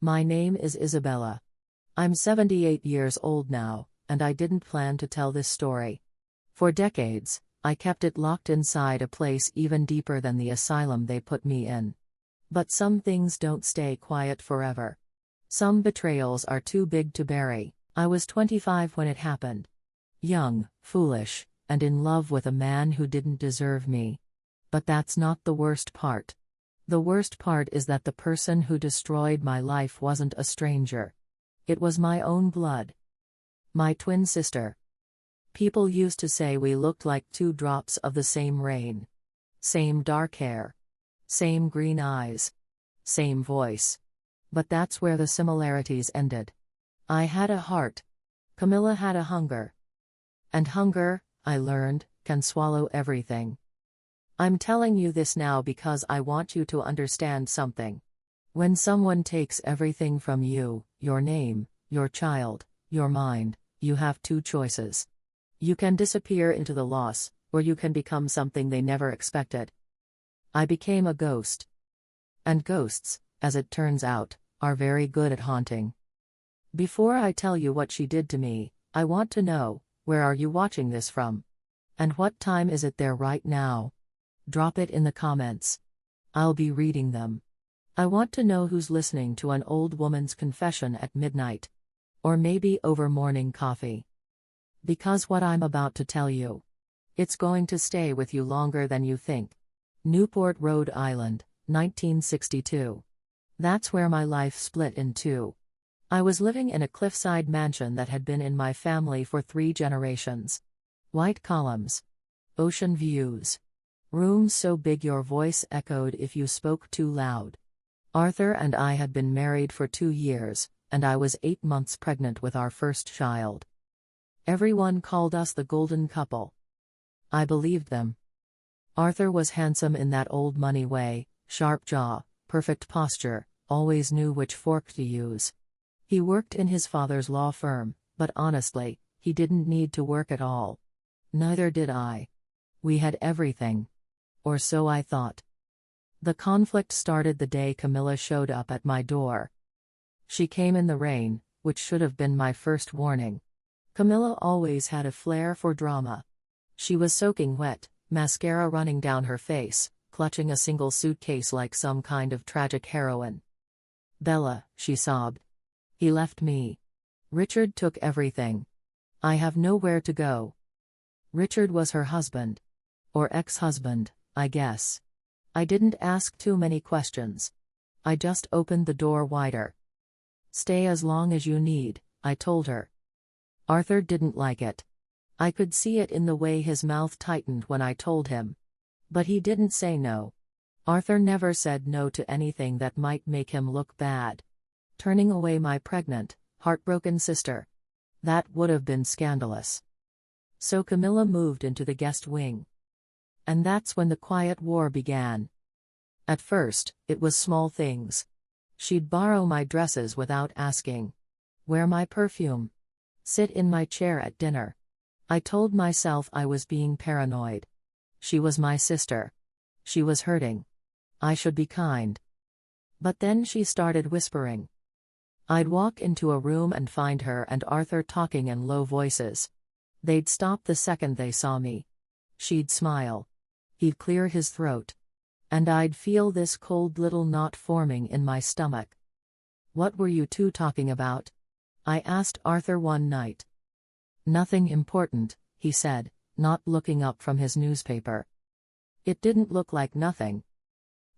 My name is Isabella. I'm 78 years old now, and I didn't plan to tell this story. For decades, I kept it locked inside a place even deeper than the asylum they put me in. But some things don't stay quiet forever. Some betrayals are too big to bury. I was 25 when it happened. Young, foolish, and in love with a man who didn't deserve me. But that's not the worst part. The worst part is that the person who destroyed my life wasn't a stranger. It was my own blood. My twin sister. People used to say we looked like two drops of the same rain. Same dark hair. Same green eyes. Same voice. But that's where the similarities ended. I had a heart. Camilla had a hunger. And hunger, I learned, can swallow everything. I'm telling you this now because I want you to understand something. When someone takes everything from you, your name, your child, your mind, you have two choices. You can disappear into the loss, or you can become something they never expected. I became a ghost. And ghosts, as it turns out, are very good at haunting. Before I tell you what she did to me, I want to know, where are you watching this from? And what time is it there right now? Drop it in the comments. I'll be reading them. I want to know who's listening to an old woman's confession at midnight. Or maybe over morning coffee. Because what I'm about to tell you, it's going to stay with you longer than you think. Newport, Rhode Island, 1962. That's where my life split in two. I was living in a cliffside mansion that had been in my family for 3 generations. White columns. Ocean views. Rooms so big your voice echoed if you spoke too loud. Arthur and I had been married for 2 years, and I was 8 months pregnant with our first child. Everyone called us the golden couple. I believed them. Arthur was handsome in that old money way, sharp jaw, perfect posture, always knew which fork to use. He worked in his father's law firm, but honestly, he didn't need to work at all. Neither did I. We had everything. Or so I thought. The conflict started the day Camilla showed up at my door. She came in the rain, which should have been my first warning. Camilla always had a flair for drama. She was soaking wet, mascara running down her face, clutching a single suitcase like some kind of tragic heroine. "Bella," she sobbed. "He left me. Richard took everything. I have nowhere to go." Richard was her husband. Or ex-husband, I guess. I didn't ask too many questions. I just opened the door wider. "Stay as long as you need," I told her. Arthur didn't like it. I could see it in the way his mouth tightened when I told him. But he didn't say no. Arthur never said no to anything that might make him look bad. Turning away my pregnant, heartbroken sister. That would have been scandalous. So Camilla moved into the guest wing. And that's when the quiet war began. At first, it was small things. She'd borrow my dresses without asking. Wear my perfume. Sit in my chair at dinner. I told myself I was being paranoid. She was my sister. She was hurting. I should be kind. But then she started whispering. I'd walk into a room and find her and Arthur talking in low voices. They'd stop the second they saw me. She'd smile. He'd clear his throat. And I'd feel this cold little knot forming in my stomach. "What were you two talking about?" I asked Arthur one night. "Nothing important," he said, not looking up from his newspaper. It didn't look like nothing.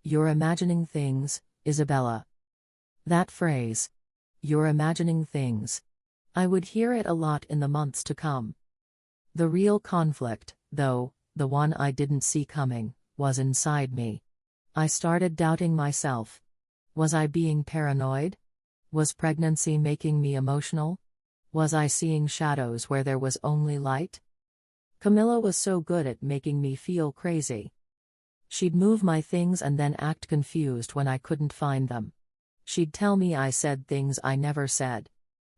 "You're imagining things, Isabella." That phrase. "You're imagining things." I would hear it a lot in the months to come. The real conflict, though, the one I didn't see coming, was inside me. I started doubting myself. Was I being paranoid? Was pregnancy making me emotional? Was I seeing shadows where there was only light? Camilla was so good at making me feel crazy. She'd move my things and then act confused when I couldn't find them. She'd tell me I said things I never said.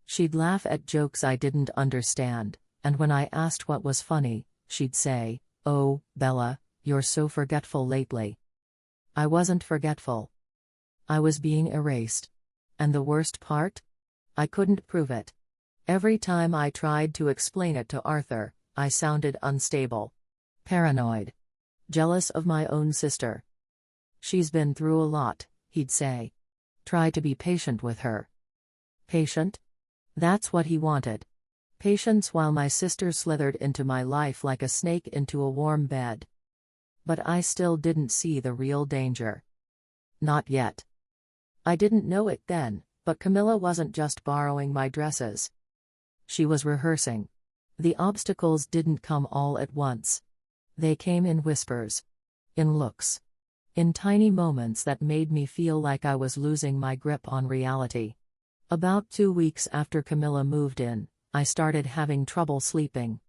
She'd laugh at jokes I didn't understand, and when I asked what was funny, she'd say, "Oh, Bella, you're so forgetful lately." I wasn't forgetful. I was being erased. And the worst part? I couldn't prove it. Every time I tried to explain it to Arthur, I sounded unstable. Paranoid. Jealous of my own sister. She's been through a lot, he'd say. Try to be patient with her. Patient? That's what he wanted. Patience while my sister slithered into my life like a snake into a warm bed. But I still didn't see the real danger. Not yet. I didn't know it then, but Camilla wasn't just borrowing my dresses. She was rehearsing. The obstacles didn't come all at once. They came in whispers. In looks. In tiny moments that made me feel like I was losing my grip on reality. About 2 weeks after Camilla moved in, I started having trouble sleeping.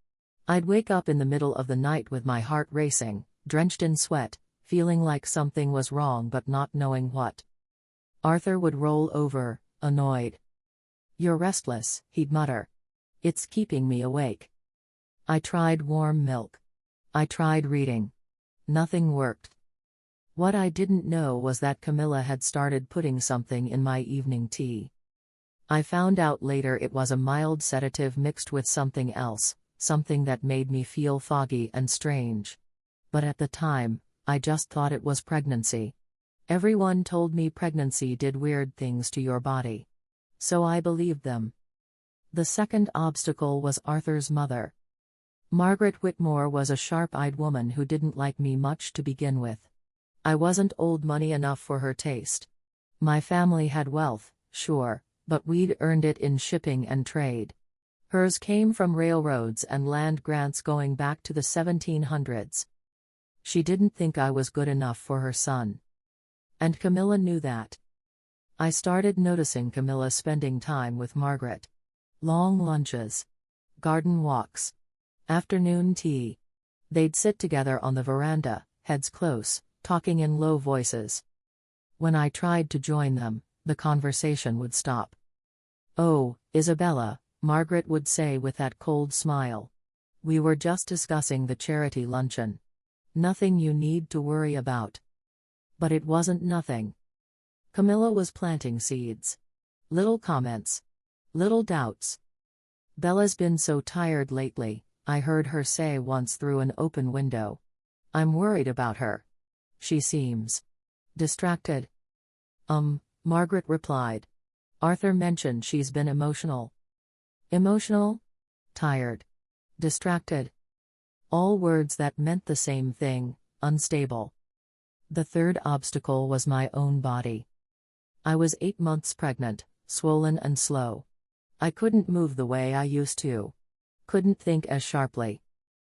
I'd wake up in the middle of the night with my heart racing, drenched in sweat, feeling like something was wrong but not knowing what. Arthur would roll over, annoyed. "You're restless," he'd mutter. "It's keeping me awake." I tried warm milk. I tried reading. Nothing worked. What I didn't know was that Camilla had started putting something in my evening tea. I found out later it was a mild sedative mixed with something else, something that made me feel foggy and strange. But at the time, I just thought it was pregnancy. Everyone told me pregnancy did weird things to your body. So I believed them. The second obstacle was Arthur's mother. Margaret Whitmore was a sharp-eyed woman who didn't like me much to begin with. I wasn't old money enough for her taste. My family had wealth, sure, but we'd earned it in shipping and trade. Hers came from railroads and land grants going back to the 1700s. She didn't think I was good enough for her son. And Camilla knew that. I started noticing Camilla spending time with Margaret. Long lunches. Garden walks. Afternoon tea. They'd sit together on the veranda, heads close, talking in low voices. When I tried to join them, the conversation would stop. "Oh, Isabella," Margaret would say with that cold smile. "We were just discussing the charity luncheon. Nothing you need to worry about." But it wasn't nothing. Camilla was planting seeds. Little comments. Little doubts. "Bella's been so tired lately," I heard her say once through an open window. "I'm worried about her. She seems distracted." Margaret replied. "Arthur mentioned she's been emotional." Emotional? Tired. Distracted. All words that meant the same thing, unstable. The third obstacle was my own body. I was 8 months pregnant, swollen and slow. I couldn't move the way I used to. Couldn't think as sharply.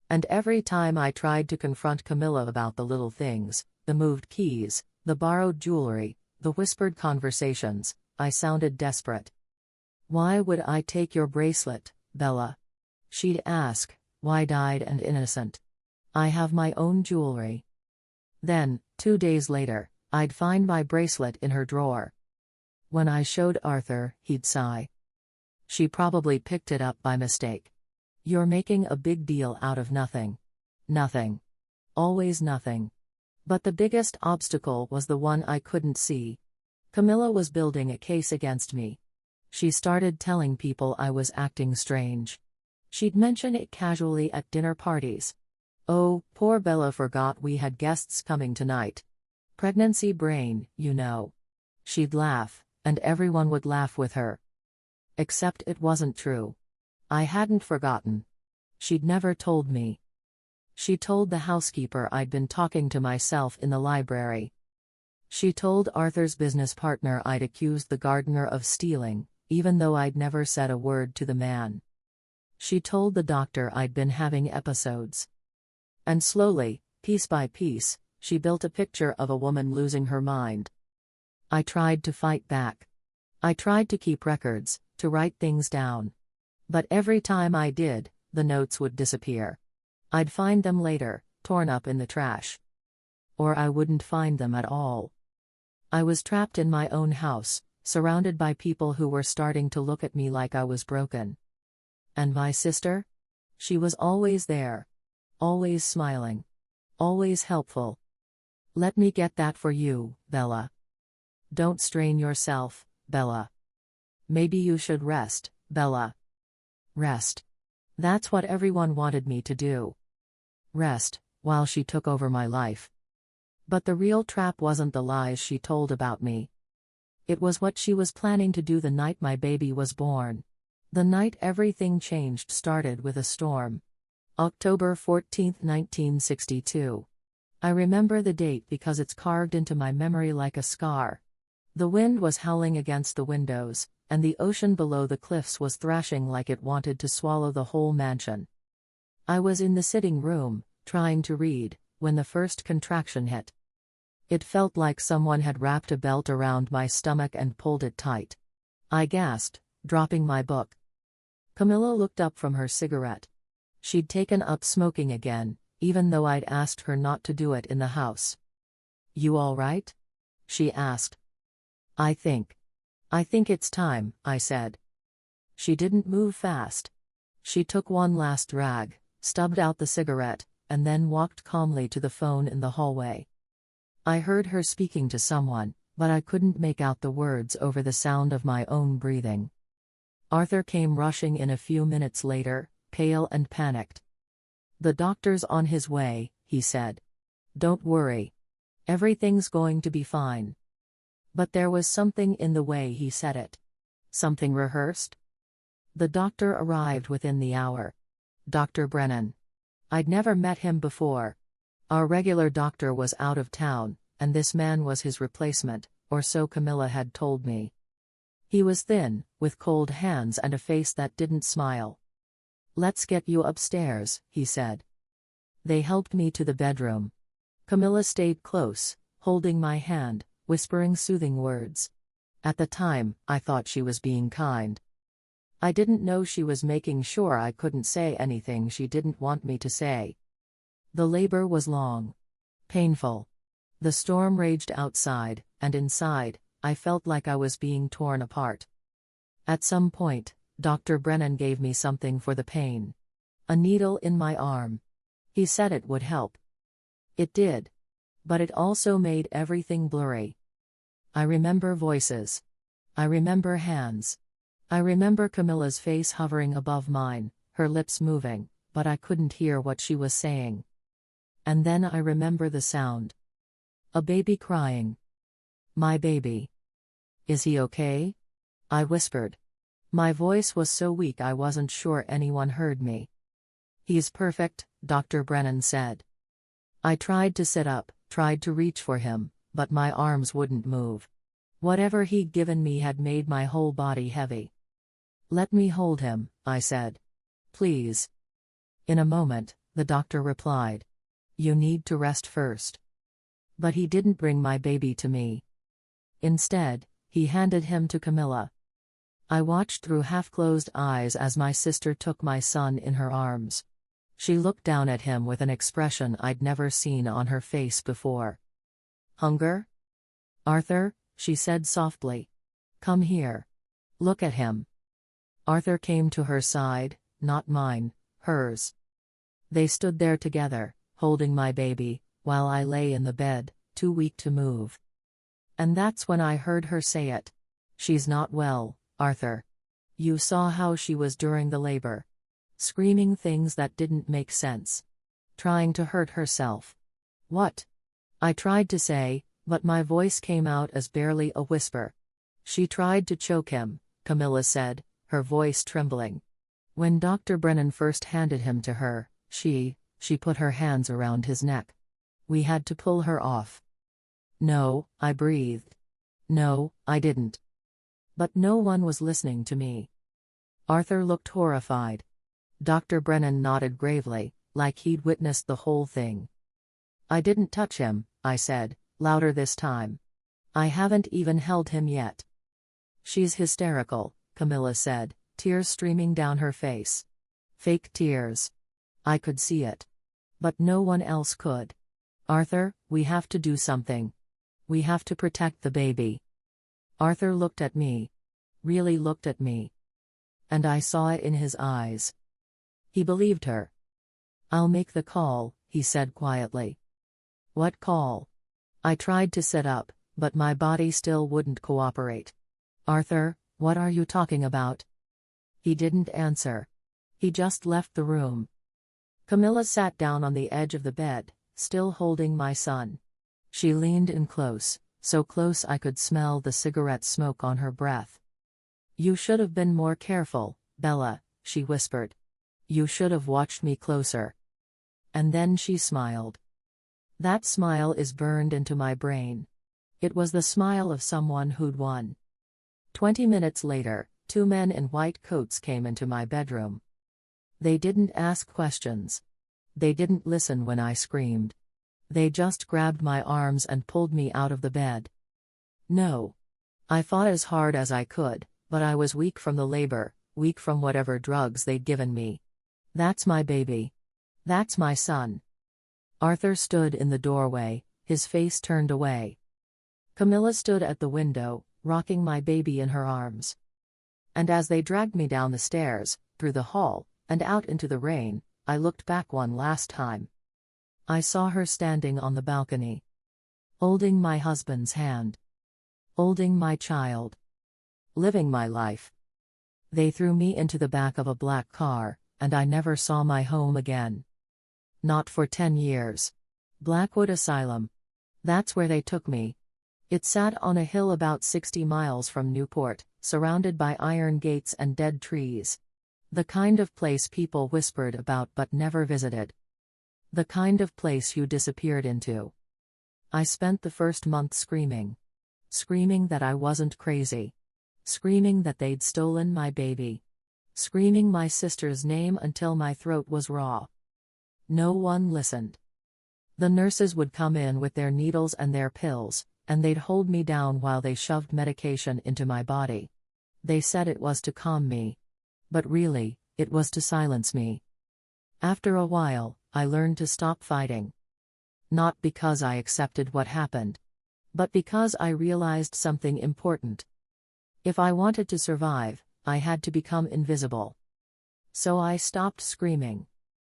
And every time I tried to confront Camilla about the little things, the moved keys, the borrowed jewelry, the whispered conversations, I sounded desperate. "Why would I take your bracelet, Bella?" she'd ask, wide-eyed and innocent. "I have my own jewelry." Then, 2 days later, I'd find my bracelet in her drawer. When I showed Arthur, he'd sigh. "She probably picked it up by mistake. You're making a big deal out of nothing." Nothing. Always nothing. But the biggest obstacle was the one I couldn't see. Camilla was building a case against me. She started telling people I was acting strange. She'd mention it casually at dinner parties. "Oh, poor Bella forgot we had guests coming tonight. Pregnancy brain, you know." She'd laugh, and everyone would laugh with her. Except it wasn't true. I hadn't forgotten. She'd never told me. She told the housekeeper I'd been talking to myself in the library. She told Arthur's business partner I'd accused the gardener of stealing, even though I'd never said a word to the man. She told the doctor I'd been having episodes. And slowly, piece by piece, she built a picture of a woman losing her mind. I tried to fight back. I tried to keep records, to write things down. But every time I did, the notes would disappear. I'd find them later, torn up in the trash. Or I wouldn't find them at all. I was trapped in my own house, surrounded by people who were starting to look at me like I was broken. And my sister? She was always there. Always smiling. Always helpful. "Let me get that for you, Bella. Don't strain yourself, Bella." Maybe you should rest, Bella. Rest. That's what everyone wanted me to do. Rest, while she took over my life. But the real trap wasn't the lies she told about me. It was what she was planning to do the night my baby was born. The night everything changed started with a storm. October 14, 1962. I remember the date because it's carved into my memory like a scar. The wind was howling against the windows, and the ocean below the cliffs was thrashing like it wanted to swallow the whole mansion. I was in the sitting room, trying to read, when the first contraction hit. It felt like someone had wrapped a belt around my stomach and pulled it tight. I gasped, dropping my book. Camilla looked up from her cigarette. She'd taken up smoking again, even though I'd asked her not to do it in the house. "You all right?" she asked. I think it's time," I said. She didn't move fast. She took one last drag, stubbed out the cigarette, and then walked calmly to the phone in the hallway. I heard her speaking to someone, but I couldn't make out the words over the sound of my own breathing. Arthur came rushing in a few minutes later, pale and panicked. "The doctor's on his way," he said. "Don't worry. Everything's going to be fine." But there was something in the way he said it. Something rehearsed. The doctor arrived within the hour. Dr. Brennan. I'd never met him before. Our regular doctor was out of town, and this man was his replacement, or so Camilla had told me. He was thin, with cold hands and a face that didn't smile. "Let's get you upstairs," he said. They helped me to the bedroom. Camilla stayed close, holding my hand, whispering soothing words. At the time, I thought she was being kind. I didn't know she was making sure I couldn't say anything she didn't want me to say. The labor was long. Painful. The storm raged outside, and inside, I felt like I was being torn apart. At some point, Dr. Brennan gave me something for the pain. A needle in my arm. He said it would help. It did. But it also made everything blurry. I remember voices. I remember hands. I remember Camilla's face hovering above mine, her lips moving, but I couldn't hear what she was saying. And then I remember the sound. A baby crying. My baby. "Is he okay?" I whispered. My voice was so weak I wasn't sure anyone heard me. "He's perfect," Dr. Brennan said. I tried to sit up, tried to reach for him, but my arms wouldn't move. Whatever he'd given me had made my whole body heavy. "Let me hold him," I said. "Please." In a moment, the doctor replied. "You need to rest first." But he didn't bring my baby to me. Instead, he handed him to Camilla. I watched through half-closed eyes as my sister took my son in her arms. She looked down at him with an expression I'd never seen on her face before. "Hunger?" "Arthur," she said softly. "Come here. Look at him." Arthur came to her side, not mine, hers. They stood there together, holding my baby, while I lay in the bed, too weak to move. And that's when I heard her say it. "She's not well, Arthur. You saw how she was during the labor. Screaming things that didn't make sense. Trying to hurt herself." "What?" I tried to say, but my voice came out as barely a whisper. "She tried to choke him," Camilla said, her voice trembling. "When Dr. Brennan first handed him to her, she put her hands around his neck. We had to pull her off." "No," I breathed. "No, I didn't." But no one was listening to me. Arthur looked horrified. Dr. Brennan nodded gravely, like he'd witnessed the whole thing. "I didn't touch him," I said, louder this time. "I haven't even held him yet." "She's hysterical," Camilla said, tears streaming down her face. Fake tears. I could see it. But no one else could. "Arthur, we have to do something. We have to protect the baby." Arthur looked at me. Really looked at me. And I saw it in his eyes. He believed her. "I'll make the call," he said quietly. "What call?" I tried to sit up, but my body still wouldn't cooperate. "Arthur, What are you talking about? He didn't answer. He just left the room. Camilla sat down on the edge of the bed, still holding my son. She leaned in close, so close I could smell the cigarette smoke on her breath. You should have been more careful, Bella, she whispered. You should have watched me closer. And then she smiled. That smile is burned into my brain. It was the smile of someone who'd won. 20 minutes later, 2 men in white coats came into my bedroom. They didn't ask questions. They didn't listen when I screamed. They just grabbed my arms and pulled me out of the bed. No. I fought as hard as I could, but I was weak from the labor, weak from whatever drugs they'd given me. That's my baby. That's my son. Arthur stood in the doorway, his face turned away. Camilla stood at the window, rocking my baby in her arms. And as they dragged me down the stairs, through the hall, and out into the rain, I looked back one last time. I saw her standing on the balcony, holding my husband's hand, holding my child, living my life. They threw me into the back of a black car, and I never saw my home again. Not for 10 years. Blackwood Asylum. That's where they took me. It sat on a hill about 60 miles from Newport, surrounded by iron gates and dead trees. The kind of place people whispered about but never visited. The kind of place you disappeared into. I spent the first month screaming. Screaming that I wasn't crazy. Screaming that they'd stolen my baby. Screaming my sister's name until my throat was raw. No one listened. The nurses would come in with their needles and their pills, and they'd hold me down while they shoved medication into my body. They said it was to calm me. But really, it was to silence me. After a while, I learned to stop fighting. Not because I accepted what happened, but because I realized something important. If I wanted to survive, I had to become invisible. So I stopped screaming.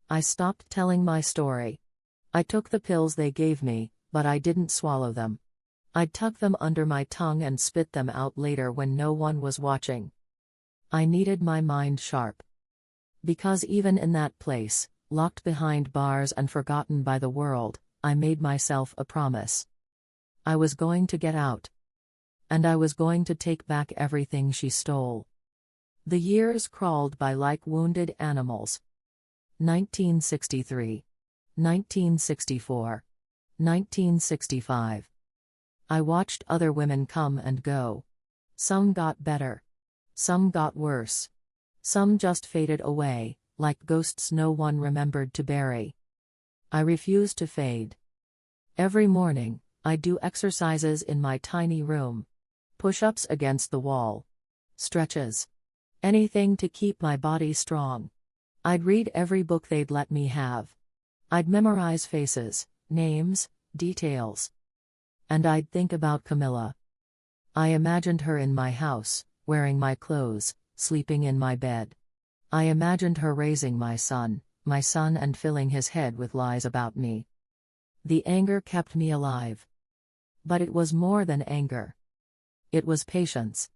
I stopped telling my story. I took the pills they gave me, but I didn't swallow them. I'd tuck them under my tongue and spit them out later when no one was watching. I needed my mind sharp. Because even in that place, locked behind bars and forgotten by the world, I made myself a promise. I was going to get out. And I was going to take back everything she stole. The years crawled by like wounded animals. 1963. 1964. 1965. I watched other women come and go. Some got better. Some got worse. Some just faded away, like ghosts no one remembered to bury. I refused to fade. Every morning, I'd do exercises in my tiny room. Push-ups against the wall. Stretches. Anything to keep my body strong. I'd read every book they'd let me have. I'd memorize faces, names, details. And I'd think about Camilla. I imagined her in my house, wearing my clothes, sleeping in my bed. I imagined her raising my son, and filling his head with lies about me. The anger kept me alive. But it was more than anger. It was patience.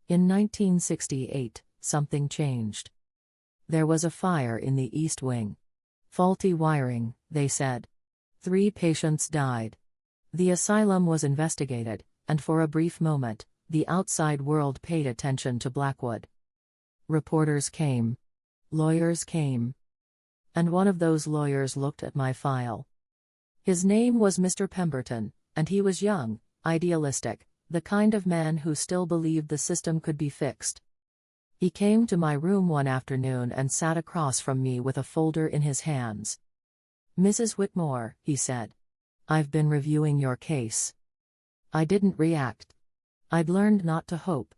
In 1968, something changed. There was a fire in the East Wing. Faulty wiring, they said. 3 patients died. The asylum was investigated, and for a brief moment, the outside world paid attention to Blackwood. Reporters came. Lawyers came. And one of those lawyers looked at my file. His name was Mr. Pemberton, and he was young, idealistic, the kind of man who still believed the system could be fixed. He came to my room one afternoon and sat across from me with a folder in his hands. "Mrs. Whitmore," he said. "I've been reviewing your case." I didn't react. I'd learned not to hope.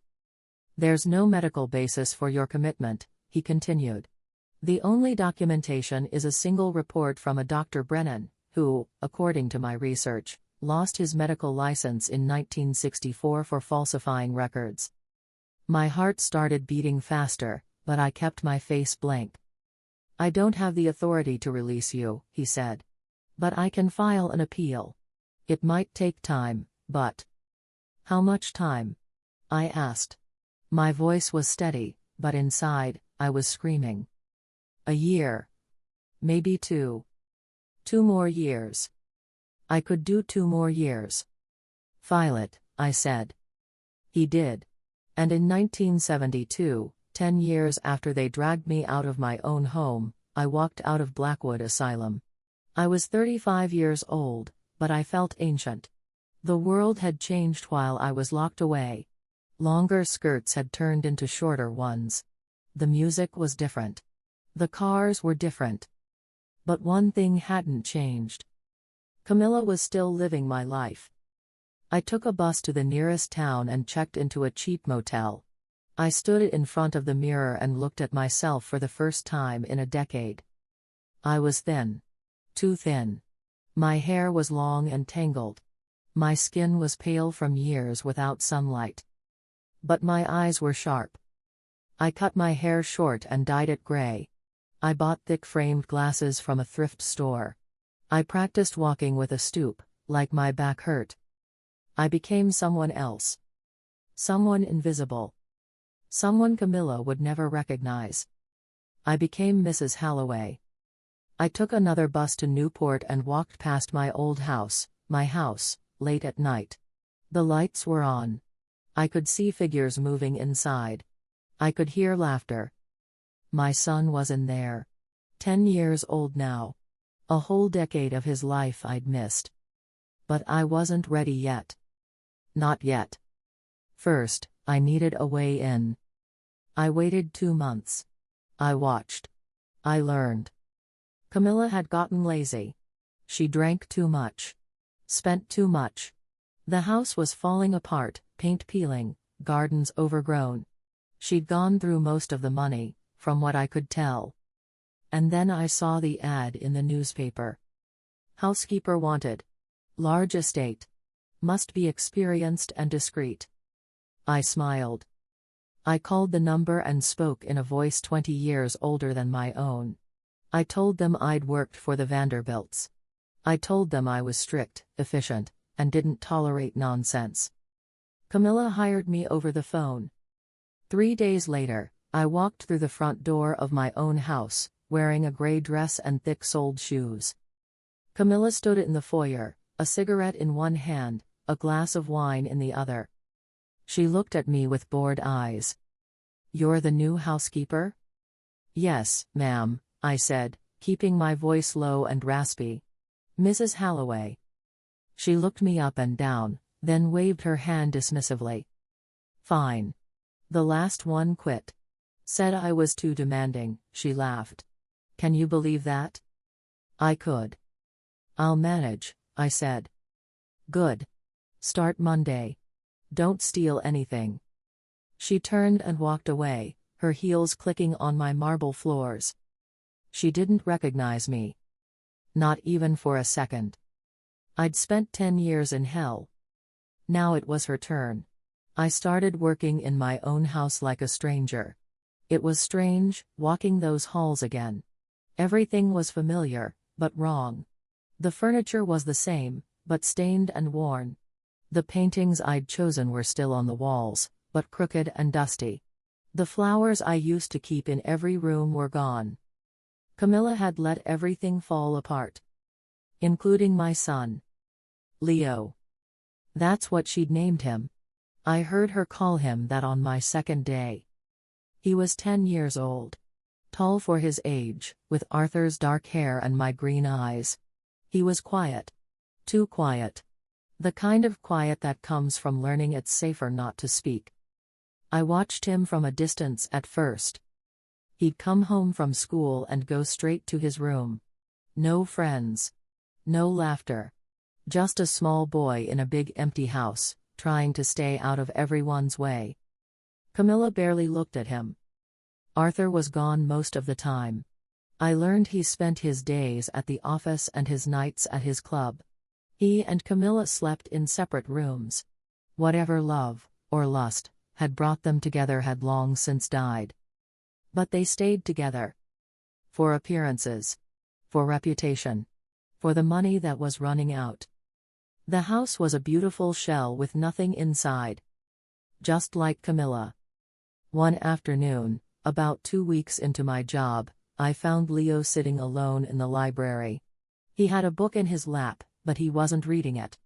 "There's no medical basis for your commitment," he continued. "The only documentation is a single report from a Dr. Brennan, who, according to my research, lost his medical license in 1964 for falsifying records." My heart started beating faster, but I kept my face blank. "I don't have the authority to release you," he said. "But I can file an appeal. It might take time, but..." "How much time?" I asked. My voice was steady, but inside, I was screaming. A year. Maybe two. 2 more years. I could do 2 more years. File it, I said. He did. And in 1972, 10 years after they dragged me out of my own home, I walked out of Blackwood Asylum. I was 35 years old, but I felt ancient. The world had changed while I was locked away. Longer skirts had turned into shorter ones. The music was different. The cars were different. But one thing hadn't changed. Camilla was still living my life. I took a bus to the nearest town and checked into a cheap motel. I stood in front of the mirror and looked at myself for the first time in a decade. I was thin. Too thin. My hair was long and tangled. My skin was pale from years without sunlight. But my eyes were sharp. I cut my hair short and dyed it gray. I bought thick framed glasses from a thrift store. I practiced walking with a stoop, like my back hurt. I became someone else. Someone invisible. Someone Camilla would never recognize. I became Mrs. Halloway. I took another bus to Newport and walked past my old house, my house, late at night. The lights were on. I could see figures moving inside. I could hear laughter. My son was in there. 10 years old now. A whole decade of his life I'd missed. But I wasn't ready yet. Not yet. First, I needed a way in. I waited 2 months. I watched. I learned. Camilla had gotten lazy. She drank too much. Spent too much. The house was falling apart, paint peeling, gardens overgrown. She'd gone through most of the money, from what I could tell. And then I saw the ad in the newspaper. Housekeeper wanted. Large estate. Must be experienced and discreet. I smiled. I called the number and spoke in a voice 20 years older than my own. I told them I'd worked for the Vanderbilts. I told them I was strict, efficient, and didn't tolerate nonsense. Camilla hired me over the phone. 3 days later, I walked through the front door of my own house, wearing a gray dress and thick-soled shoes. Camilla stood in the foyer, a cigarette in one hand, a glass of wine in the other. She looked at me with bored eyes. "You're the new housekeeper?" "Yes, ma'am," I said, keeping my voice low and raspy. "Mrs. Halloway." She looked me up and down, then waved her hand dismissively. "Fine. The last one quit. Said I was too demanding," she laughed. "Can you believe that?" I could. "I'll manage," I said. "Good. Start Monday. Don't steal anything." She turned and walked away, her heels clicking on my marble floors. She didn't recognize me. Not even for a second. I'd spent 10 years in hell. Now it was her turn. I started working in my own house like a stranger. It was strange, walking those halls again. Everything was familiar, but wrong. The furniture was the same, but stained and worn. The paintings I'd chosen were still on the walls, but crooked and dusty. The flowers I used to keep in every room were gone. Camilla had let everything fall apart. Including my son. Leo. That's what she'd named him. I heard her call him that on my second day. He was 10 years old. Tall for his age, with Arthur's dark hair and my green eyes. He was quiet. Too quiet. The kind of quiet that comes from learning it's safer not to speak. I watched him from a distance at first. He'd come home from school and go straight to his room. No friends. No laughter. Just a small boy in a big empty house, trying to stay out of everyone's way. Camilla barely looked at him. Arthur was gone most of the time. I learned he spent his days at the office and his nights at his club. He and Camilla slept in separate rooms. Whatever love, or lust, had brought them together had long since died. But they stayed together. For appearances. For reputation. For the money that was running out. The house was a beautiful shell with nothing inside. Just like Camilla. One afternoon, about 2 weeks into my job, I found Leo sitting alone in the library. He had a book in his lap, but he wasn't reading it.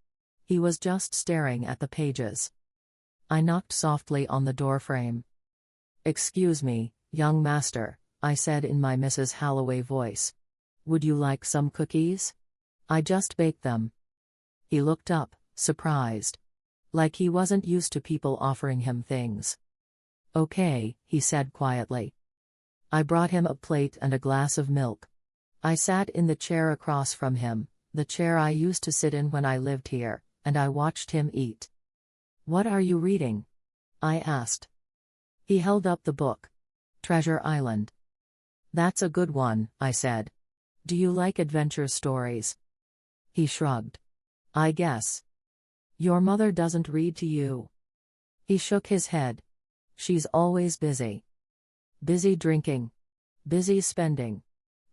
He was just staring at the pages. I knocked softly on the doorframe. "Excuse me, young master," I said in my Mrs. Holloway voice. "Would you like some cookies? I just baked them." He looked up, surprised. Like he wasn't used to people offering him things. "Okay," he said quietly. I brought him a plate and a glass of milk. I sat in the chair across from him, the chair I used to sit in when I lived here, and I watched him eat. "What are you reading?" I asked. He held up the book. "Treasure Island." "That's a good one," I said. "Do you like adventure stories?" He shrugged. "I guess. Your mother doesn't read to you?" He shook his head. "She's always busy. Busy drinking. Busy spending.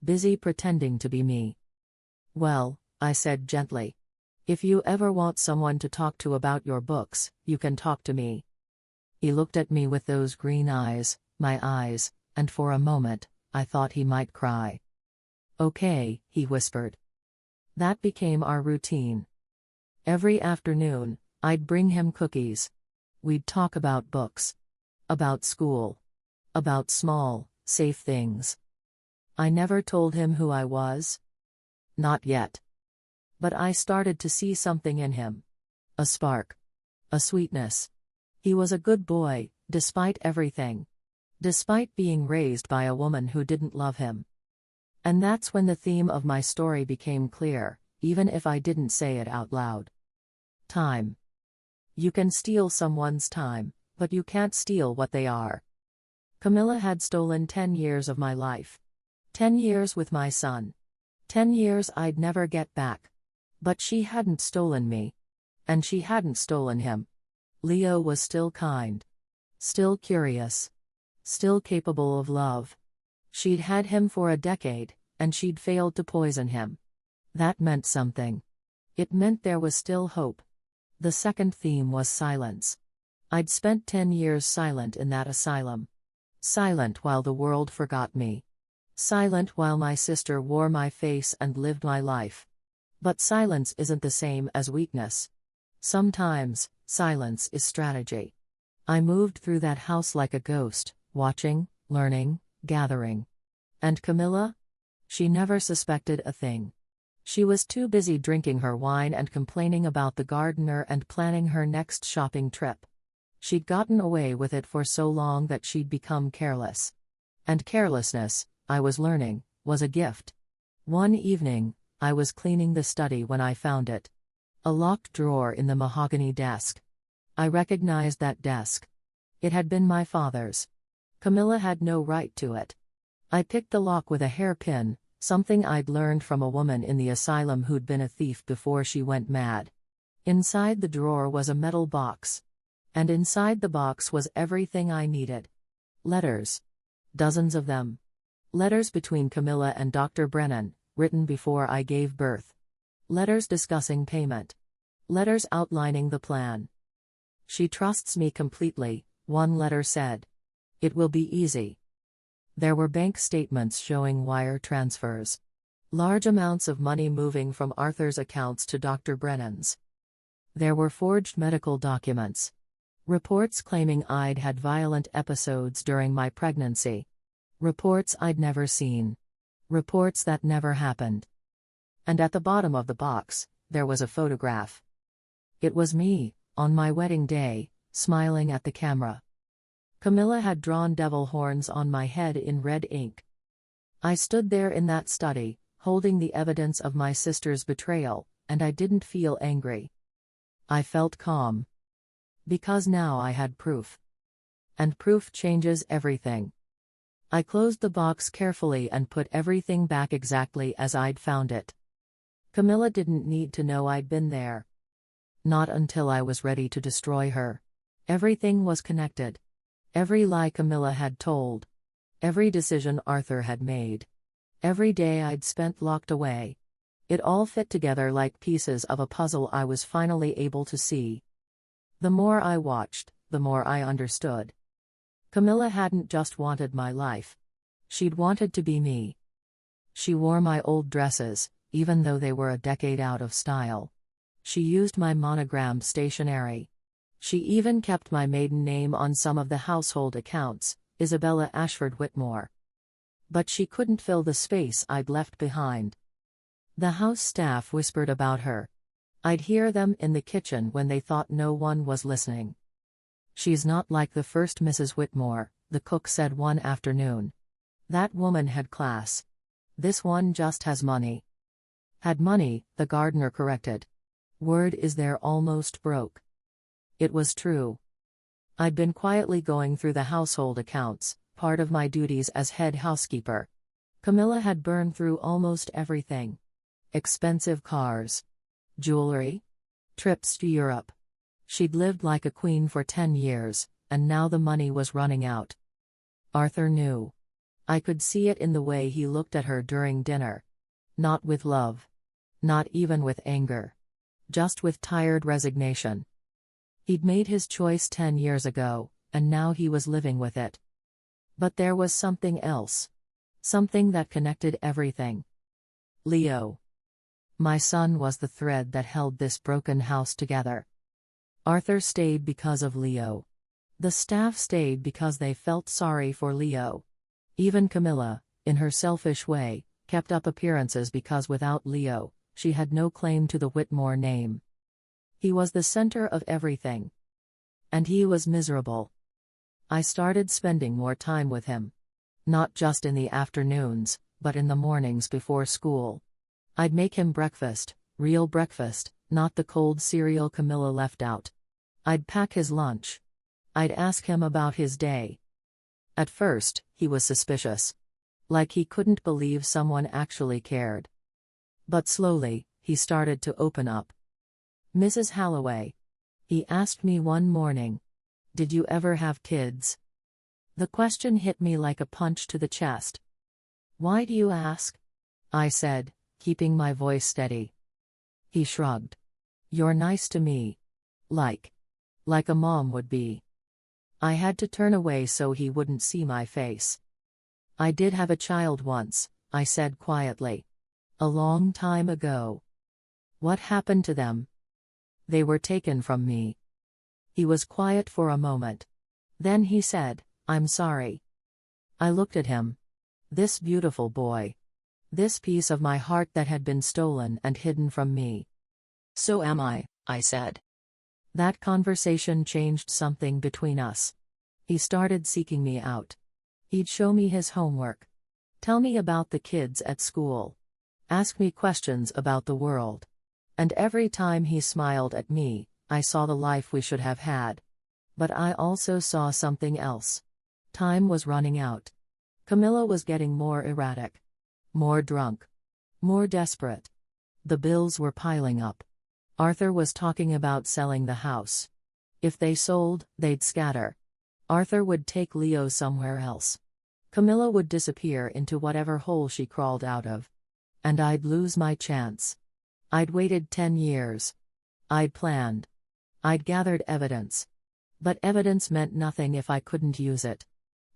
Busy pretending to be me." "Well," I said gently, "if you ever want someone to talk to about your books, you can talk to me." He looked at me with those green eyes, my eyes, and for a moment, I thought he might cry. "Okay," he whispered. That became our routine. Every afternoon, I'd bring him cookies. We'd talk about books. About school. About small, safe things. I never told him who I was. Not yet. But I started to see something in him. A spark. A sweetness. He was a good boy, despite everything. Despite being raised by a woman who didn't love him. And that's when the theme of my story became clear, even if I didn't say it out loud. Time. You can steal someone's time, but you can't steal what they are. Camilla had stolen 10 years of my life. 10 years with my son. 10 years I'd never get back. But she hadn't stolen me. And she hadn't stolen him. Leo was still kind. Still curious. Still capable of love. She'd had him for a decade, and she'd failed to poison him. That meant something. It meant there was still hope. The second theme was silence. I'd spent 10 years silent in that asylum. Silent while the world forgot me. Silent while my sister wore my face and lived my life. But silence isn't the same as weakness. Sometimes, silence is strategy. I moved through that house like a ghost, watching, learning, gathering. And Camilla? She never suspected a thing. She was too busy drinking her wine and complaining about the gardener and planning her next shopping trip. She'd gotten away with it for so long that she'd become careless. And carelessness, I was learning, was a gift. One evening, I was cleaning the study when I found it. A locked drawer in the mahogany desk. I recognized that desk. It had been my father's. Camilla had no right to it. I picked the lock with a hairpin, something I'd learned from a woman in the asylum who'd been a thief before she went mad. Inside the drawer was a metal box. And inside the box was everything I needed. Letters. Dozens of them. Letters between Camilla and Dr. Brennan, written before I gave birth. Letters discussing payment. Letters outlining the plan. "She trusts me completely," one letter said. "It will be easy." There were bank statements showing wire transfers. Large amounts of money moving from Arthur's accounts to Dr. Brennan's. There were forged medical documents. Reports claiming I'd had violent episodes during my pregnancy. Reports I'd never seen. Reports that never happened. And at the bottom of the box, there was a photograph. It was me, on my wedding day, smiling at the camera. Camilla had drawn devil horns on my head in red ink. I stood there in that study, holding the evidence of my sister's betrayal, and I didn't feel angry. I felt calm. Because now I had proof. And proof changes everything. I closed the box carefully and put everything back exactly as I'd found it. Camilla didn't need to know I'd been there. Not until I was ready to destroy her. Everything was connected. Every lie Camilla had told. Every decision Arthur had made. Every day I'd spent locked away. It all fit together like pieces of a puzzle I was finally able to see. The more I watched, the more I understood. Camilla hadn't just wanted my life. She'd wanted to be me. She wore my old dresses, even though they were a decade out of style. She used my monogrammed stationery. She even kept my maiden name on some of the household accounts, Isabella Ashford Whitmore. But she couldn't fill the space I'd left behind. The house staff whispered about her. I'd hear them in the kitchen when they thought no one was listening. "She's not like the first Mrs. Whitmore," the cook said one afternoon. "That woman had class. This one just has money." "Had money," the gardener corrected. "Word is they're almost broke." It was true. I'd been quietly going through the household accounts, part of my duties as head housekeeper. Camilla had burned through almost everything. Expensive cars. Jewelry. Trips to Europe. She'd lived like a queen for 10 years, and now the money was running out. Arthur knew. I could see it in the way he looked at her during dinner. Not with love. Not even with anger. Just with tired resignation. He'd made his choice 10 years ago, and now he was living with it. But there was something else. Something that connected everything. Leo. My son was the thread that held this broken house together. Arthur stayed because of Leo. The staff stayed because they felt sorry for Leo. Even Camilla, in her selfish way, kept up appearances because without Leo, she had no claim to the Whitmore name. He was the center of everything. And he was miserable. I started spending more time with him. Not just in the afternoons, but in the mornings before school. I'd make him breakfast, real breakfast, not the cold cereal Camilla left out. I'd pack his lunch. I'd ask him about his day. At first, he was suspicious. Like he couldn't believe someone actually cared. But slowly, he started to open up. "Mrs. Halloway," he asked me one morning, "did you ever have kids?" The question hit me like a punch to the chest. "Why do you ask?" I said, keeping my voice steady. He shrugged. "You're nice to me. Like a mom would be." I had to turn away so he wouldn't see my face. "I did have a child once," I said quietly. "A long time ago." "What happened to them?" "They were taken from me." He was quiet for a moment. Then he said, "I'm sorry." I looked at him. This beautiful boy. This piece of my heart that had been stolen and hidden from me. "So am I," I said. That conversation changed something between us. He started seeking me out. He'd show me his homework. Tell me about the kids at school. Ask me questions about the world. And every time he smiled at me, I saw the life we should have had. But I also saw something else. Time was running out. Camilla was getting more erratic. More drunk. More desperate. The bills were piling up. Arthur was talking about selling the house. If they sold, they'd scatter. Arthur would take Leo somewhere else. Camilla would disappear into whatever hole she crawled out of. And I'd lose my chance. I'd waited 10 years. I'd planned. I'd gathered evidence. But evidence meant nothing if I couldn't use it.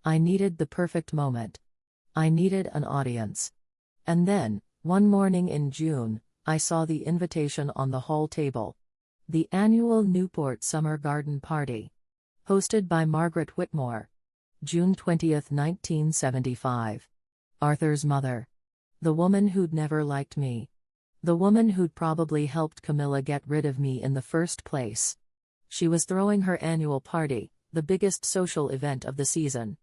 I needed the perfect moment. I needed an audience. And then, one morning in June, I saw the invitation on the hall table. The annual Newport Summer Garden Party. Hosted by Margaret Whitmore. June 20, 1975. Arthur's mother. The woman who'd never liked me. The woman who'd probably helped Camilla get rid of me in the first place. She was throwing her annual party, the biggest social event of the season.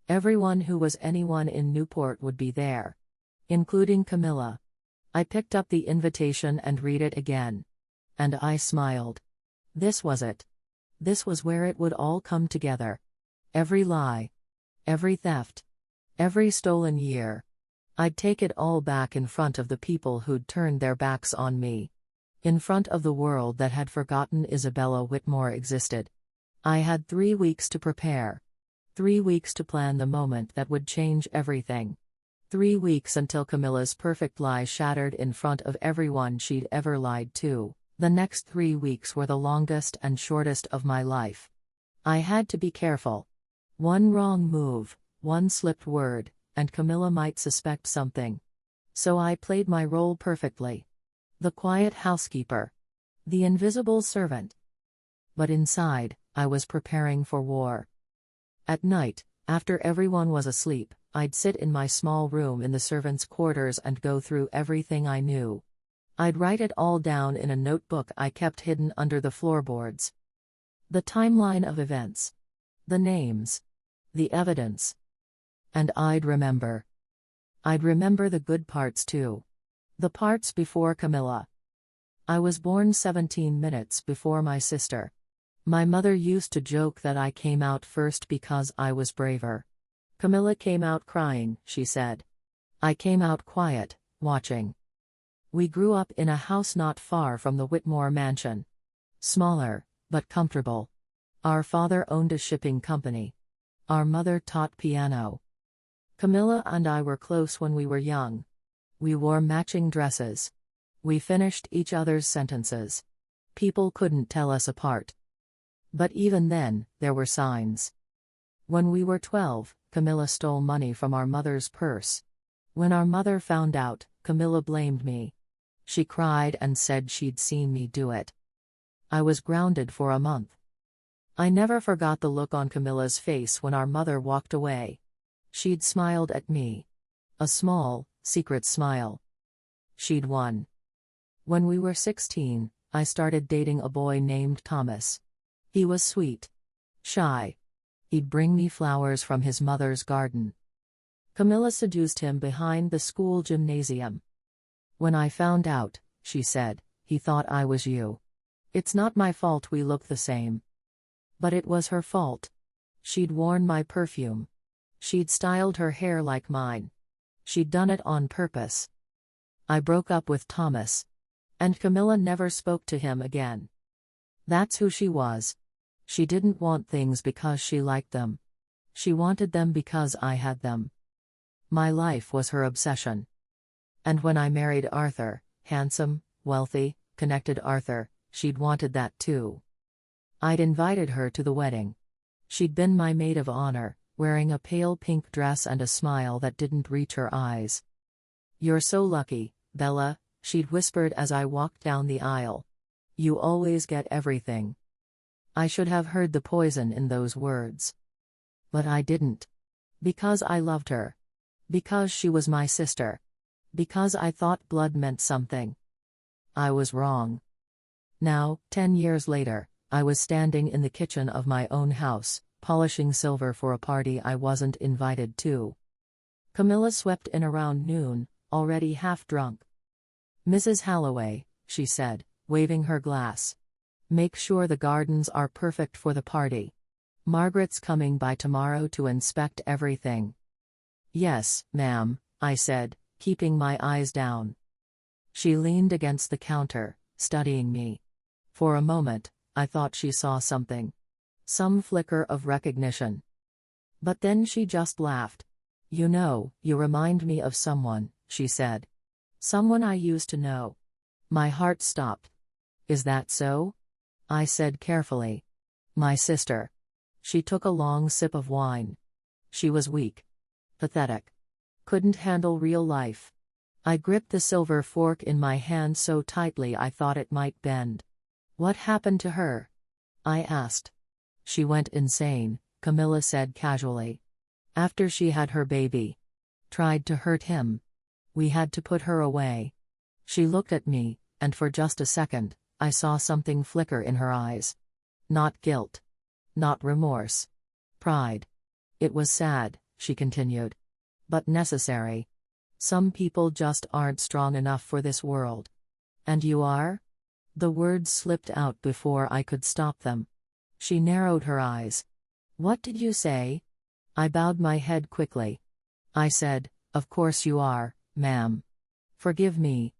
Everyone who was anyone in Newport would be there. Including Camilla. I picked up the invitation and read it again. And I smiled. This was it. This was where it would all come together. Every lie. Every theft. Every stolen year. I'd take it all back in front of the people who'd turned their backs on me. In front of the world that had forgotten Isabella Whitmore existed. I had 3 weeks to prepare. 3 weeks to plan the moment that would change everything. 3 weeks until Camilla's perfect lie shattered in front of everyone she'd ever lied to. The next 3 weeks were the longest and shortest of my life. I had to be careful. One wrong move, one slipped word, and Camilla might suspect something. So I played my role perfectly. The quiet housekeeper. The invisible servant. But inside, I was preparing for war. At night, after everyone was asleep, I'd sit in my small room in the servants' quarters and go through everything I knew. I'd write it all down in a notebook I kept hidden under the floorboards. The timeline of events. The names. The evidence. And I'd remember. I'd remember the good parts too. The parts before Camilla. I was born 17 minutes before my sister. My mother used to joke that I came out first because I was braver. Camilla came out crying, she said. I came out quiet, watching. We grew up in a house not far from the Whitmore mansion. Smaller, but comfortable. Our father owned a shipping company. Our mother taught piano. Camilla and I were close when we were young. We wore matching dresses. We finished each other's sentences. People couldn't tell us apart. But even then, there were signs. When we were 12, Camilla stole money from our mother's purse. When our mother found out, Camilla blamed me. She cried and said she'd seen me do it. I was grounded for a month. I never forgot the look on Camilla's face when our mother walked away. She'd smiled at me. A small, secret smile. She'd won. When we were 16, I started dating a boy named Thomas. He was sweet. Shy. He'd bring me flowers from his mother's garden. Camilla seduced him behind the school gymnasium. When I found out, she said, he thought I was you. It's not my fault we look the same. But it was her fault. She'd worn my perfume. She'd styled her hair like mine. She'd done it on purpose. I broke up with Thomas. And Camilla never spoke to him again. That's who she was. She didn't want things because she liked them. She wanted them because I had them. My life was her obsession. And when I married Arthur, handsome, wealthy, connected Arthur, she'd wanted that too. I'd invited her to the wedding. She'd been my maid of honor, wearing a pale pink dress and a smile that didn't reach her eyes. You're so lucky, Bella, she'd whispered as I walked down the aisle. You always get everything. I should have heard the poison in those words. But I didn't. Because I loved her. Because she was my sister. Because I thought blood meant something. I was wrong. Now, 10 years later, I was standing in the kitchen of my own house, polishing silver for a party I wasn't invited to. Camilla swept in around noon, already half drunk. Mrs. Halloway, she said, waving her glass. Make sure the gardens are perfect for the party. Margaret's coming by tomorrow to inspect everything. Yes, ma'am, I said, keeping my eyes down. She leaned against the counter, studying me. For a moment, I thought she saw something. Some flicker of recognition. But then she just laughed. You know, you remind me of someone, she said. Someone I used to know. My heart stopped. Is that so? I said carefully. My sister. She took a long sip of wine. She was weak. Pathetic. Couldn't handle real life. I gripped the silver fork in my hand so tightly I thought it might bend. What happened to her? I asked. She went insane, Camilla said casually. After she had her baby. Tried to hurt him. We had to put her away. She looked at me, and for just a second, I saw something flicker in her eyes. Not guilt. Not remorse. Pride. It was sad, she continued. But necessary. Some people just aren't strong enough for this world. And you are? The words slipped out before I could stop them. She narrowed her eyes. What did you say? I bowed my head quickly. I said, of course you are, ma'am. Forgive me.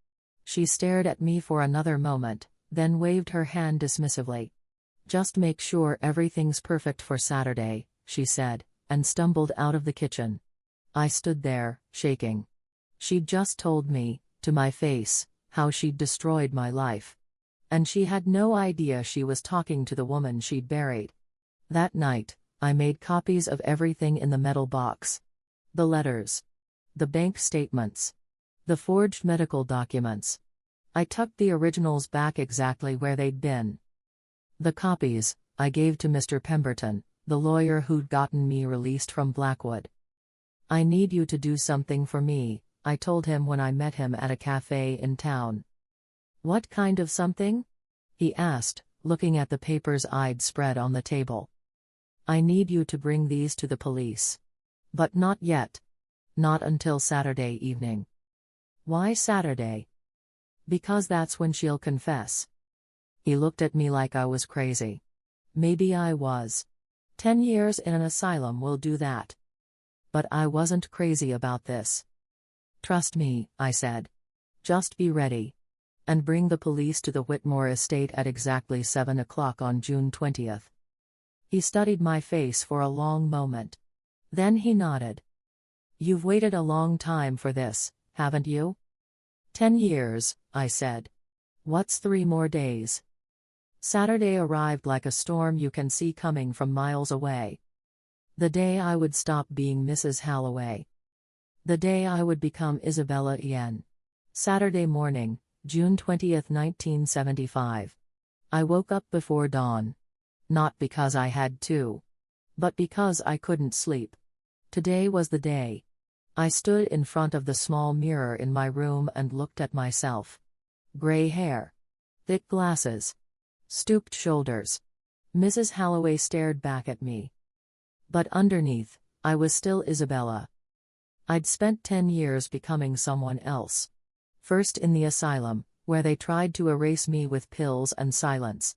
She stared at me for another moment, then waved her hand dismissively. Just make sure everything's perfect for Saturday, she said, and stumbled out of the kitchen. I stood there, shaking. She'd just told me, to my face, how she'd destroyed my life. And she had no idea she was talking to the woman she'd buried. That night, I made copies of everything in the metal box. The letters. The bank statements. The forged medical documents. I tucked the originals back exactly where they'd been. The copies, I gave to Mr. Pemberton, the lawyer who'd gotten me released from Blackwood. "I need you to do something for me," I told him when I met him at a cafe in town. "What kind of something?" he asked, looking at the papers I'd spread on the table. "I need you to bring these to the police. But not yet. Not until Saturday evening." "Why Saturday?" "Because that's when she'll confess." He looked at me like I was crazy. Maybe I was. 10 years in an asylum will do that. But I wasn't crazy about this. "Trust me," I said. "Just be ready. And bring the police to the Whitmore estate at exactly 7 o'clock on June 20th. He studied my face for a long moment. Then he nodded. "You've waited a long time for this, haven't you?" 10 years, I said. "What's 3 more days?" Saturday arrived like a storm you can see coming from miles away. The day I would stop being Mrs. Halloway. The day I would become Isabella again. Saturday morning, June 20th, 1975. I woke up before dawn. Not because I had to. But because I couldn't sleep. Today was the day. I stood in front of the small mirror in my room and looked at myself. Gray hair. Thick glasses. Stooped shoulders. Mrs. Halloway stared back at me. But underneath, I was still Isabella. I'd spent 10 years becoming someone else. First in the asylum, where they tried to erase me with pills and silence.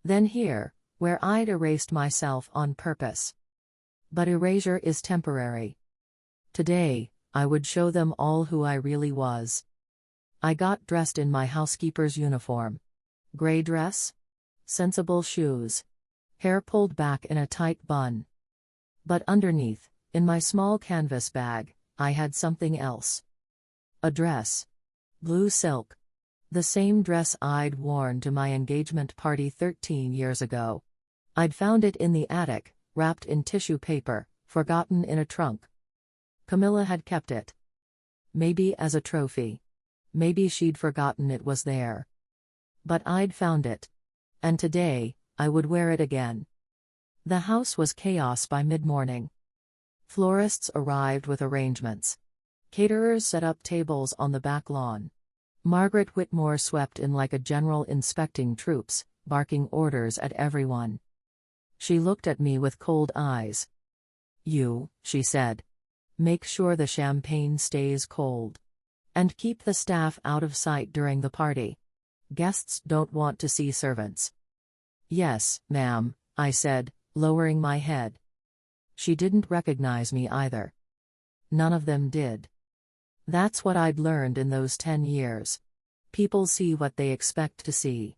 Then here, where I'd erased myself on purpose. But erasure is temporary. Today, I would show them all who I really was. I got dressed in my housekeeper's uniform. Gray dress. Sensible shoes. Hair pulled back in a tight bun. But underneath, in my small canvas bag, I had something else. A dress. Blue silk. The same dress I'd worn to my engagement party 13 years ago. I'd found it in the attic, wrapped in tissue paper, forgotten in a trunk. Camilla had kept it. Maybe as a trophy. Maybe she'd forgotten it was there. But I'd found it. And today, I would wear it again. The house was chaos by mid-morning. Florists arrived with arrangements. Caterers set up tables on the back lawn. Margaret Whitmore swept in like a general inspecting troops, barking orders at everyone. She looked at me with cold eyes. "You," she said. "Make sure the champagne stays cold. And keep the staff out of sight during the party. Guests don't want to see servants." "Yes, ma'am," I said, lowering my head. She didn't recognize me either. None of them did. That's what I'd learned in those 10 years. People see what they expect to see.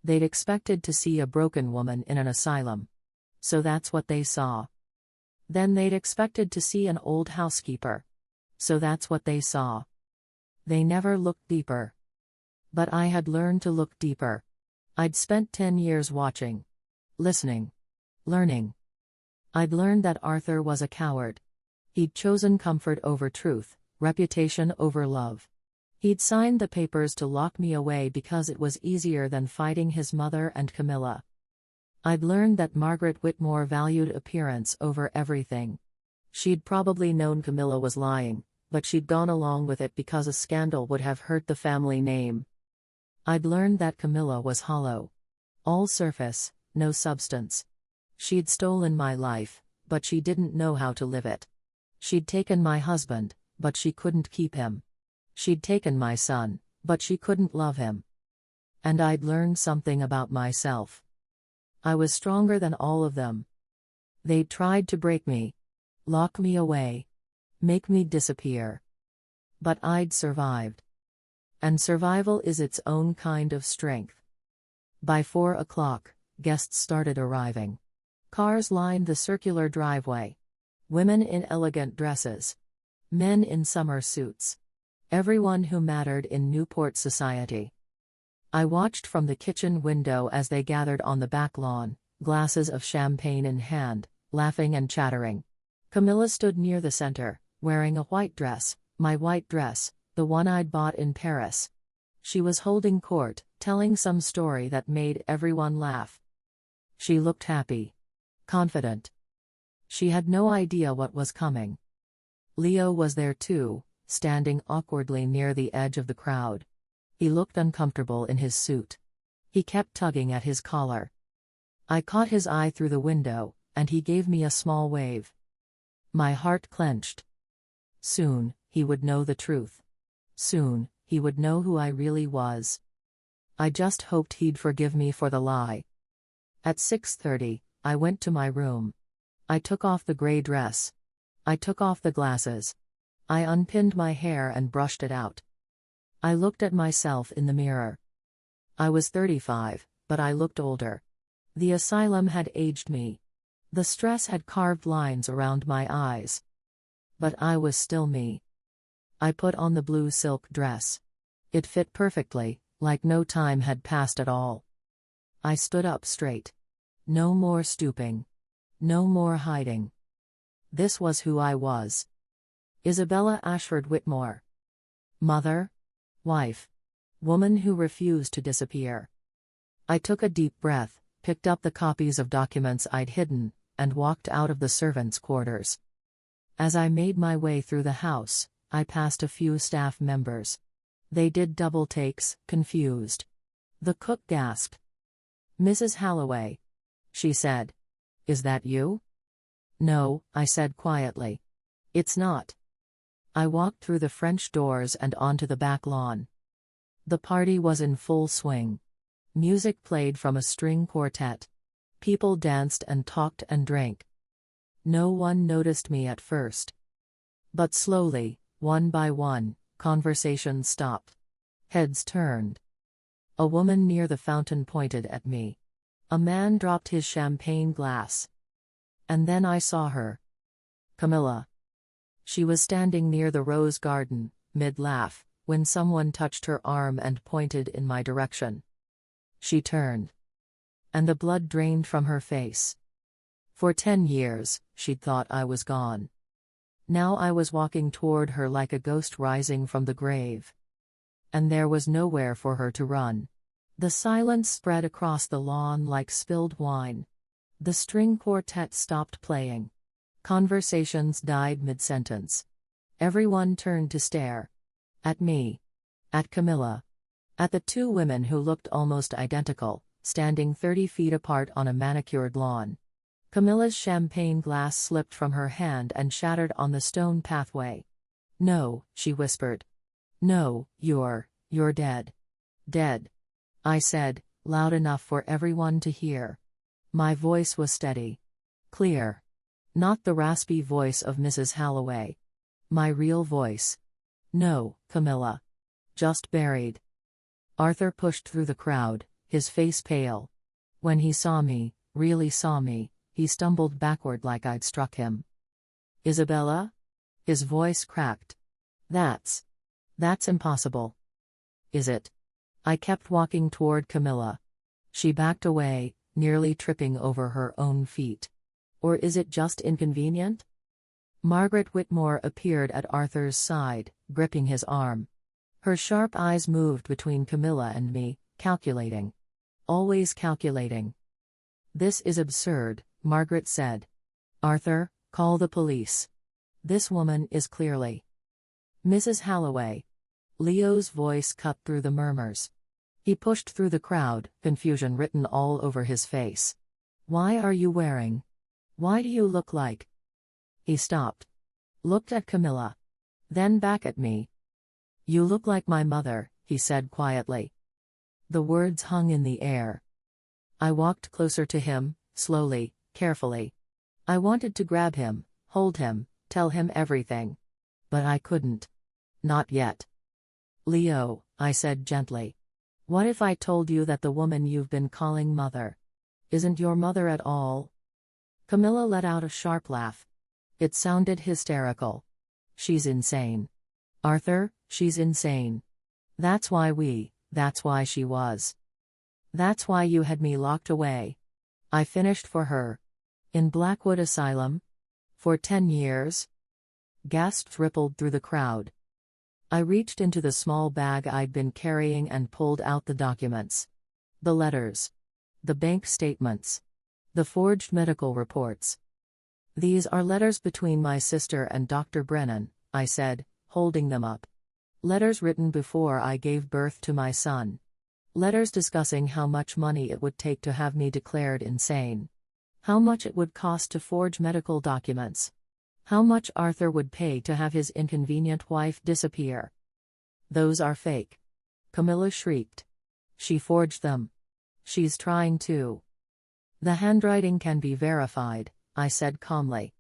They'd expected to see a broken woman in an asylum. So that's what they saw. Then they'd expected to see an old housekeeper. So that's what they saw. They never looked deeper. But I had learned to look deeper. I'd spent 10 years watching. Listening. Learning. I'd learned that Arthur was a coward. He'd chosen comfort over truth, reputation over love. He'd signed the papers to lock me away because it was easier than fighting his mother and Camilla. I'd learned that Margaret Whitmore valued appearance over everything. She'd probably known Camilla was lying, but she'd gone along with it because a scandal would have hurt the family name. I'd learned that Camilla was hollow. All surface, no substance. She'd stolen my life, but she didn't know how to live it. She'd taken my husband, but she couldn't keep him. She'd taken my son, but she couldn't love him. And I'd learned something about myself. I was stronger than all of them. They'd tried to break me. Lock me away. Make me disappear. But I'd survived. And survival is its own kind of strength. By 4 o'clock, guests started arriving. Cars lined the circular driveway. Women in elegant dresses. Men in summer suits. Everyone who mattered in Newport society. I watched from the kitchen window as they gathered on the back lawn, glasses of champagne in hand, laughing and chattering. Camilla stood near the center, wearing a white dress, my white dress, the one I'd bought in Paris. She was holding court, telling some story that made everyone laugh. She looked happy. Confident. She had no idea what was coming. Leo was there too, standing awkwardly near the edge of the crowd. He looked uncomfortable in his suit. He kept tugging at his collar. I caught his eye through the window, and he gave me a small wave. My heart clenched. Soon, he would know the truth. Soon, he would know who I really was. I just hoped he'd forgive me for the lie. At 6:30, I went to my room. I took off the gray dress. I took off the glasses. I unpinned my hair and brushed it out. I looked at myself in the mirror. I was 35, but I looked older. The asylum had aged me. The stress had carved lines around my eyes. But I was still me. I put on the blue silk dress. It fit perfectly, like no time had passed at all. I stood up straight. No more stooping. No more hiding. This was who I was. Isabella Ashford Whitmore. Mother. Wife. Woman who refused to disappear. I took a deep breath, picked up the copies of documents I'd hidden, and walked out of the servants' quarters. As I made my way through the house, I passed a few staff members. They did double takes, confused. The cook gasped. "Mrs. Halloway," she said. "Is that you?" "No," I said quietly. "It's not." I walked through the French doors and onto the back lawn. The party was in full swing. Music played from a string quartet. People danced and talked and drank. No one noticed me at first. But slowly, one by one, conversations stopped. Heads turned. A woman near the fountain pointed at me. A man dropped his champagne glass. And then I saw her. Camilla. She was standing near the rose garden, mid-laugh, when someone touched her arm and pointed in my direction. She turned. And the blood drained from her face. For 10 years, she'd thought I was gone. Now I was walking toward her like a ghost rising from the grave. And there was nowhere for her to run. The silence spread across the lawn like spilled wine. The string quartet stopped playing. Conversations died mid-sentence. Everyone turned to stare. At me. At Camilla. At the two women who looked almost identical, standing 30 feet apart on a manicured lawn. Camilla's champagne glass slipped from her hand and shattered on the stone pathway. "No," she whispered. "No, you're dead. Dead," I said, loud enough for everyone to hear. My voice was steady. Clear. Not the raspy voice of Mrs. Halloway. My real voice. "No, Camilla. Just buried." Arthur pushed through the crowd, his face pale. When he saw me, really saw me, he stumbled backward like I'd struck him. "Isabella?" His voice cracked. That's impossible." "Is it?" I kept walking toward Camilla. She backed away, nearly tripping over her own feet. "Or is it just inconvenient?" Margaret Whitmore appeared at Arthur's side, gripping his arm. Her sharp eyes moved between Camilla and me, calculating. Always calculating. "This is absurd," Margaret said. "Arthur, call the police. This woman is clearly..." "Mrs. Halloway." Leo's voice cut through the murmurs. He pushed through the crowd, confusion written all over his face. "Why are you wearing? Why do you look like..." He stopped. Looked at Camilla. Then back at me. "You look like my mother," he said quietly. The words hung in the air. I walked closer to him, slowly, carefully. I wanted to grab him, hold him, tell him everything. But I couldn't. Not yet. "Leo," I said gently. "What if I told you that the woman you've been calling mother isn't your mother at all?" Camilla let out a sharp laugh. It sounded hysterical. "She's insane. Arthur, she's insane. That's why she was. That's why you had me locked away. I finished for her. In Blackwood Asylum? For 10 years? Gasps rippled through the crowd. I reached into the small bag I'd been carrying and pulled out the documents. The letters. The bank statements. The forged medical reports. These are letters between my sister and Dr. Brennan, I said, holding them up. Letters written before I gave birth to my son. Letters discussing how much money it would take to have me declared insane. How much it would cost to forge medical documents. How much Arthur would pay to have his inconvenient wife disappear. Those are fake. Camilla shrieked. She forged them. She's trying to. The handwriting can be verified, I said calmly.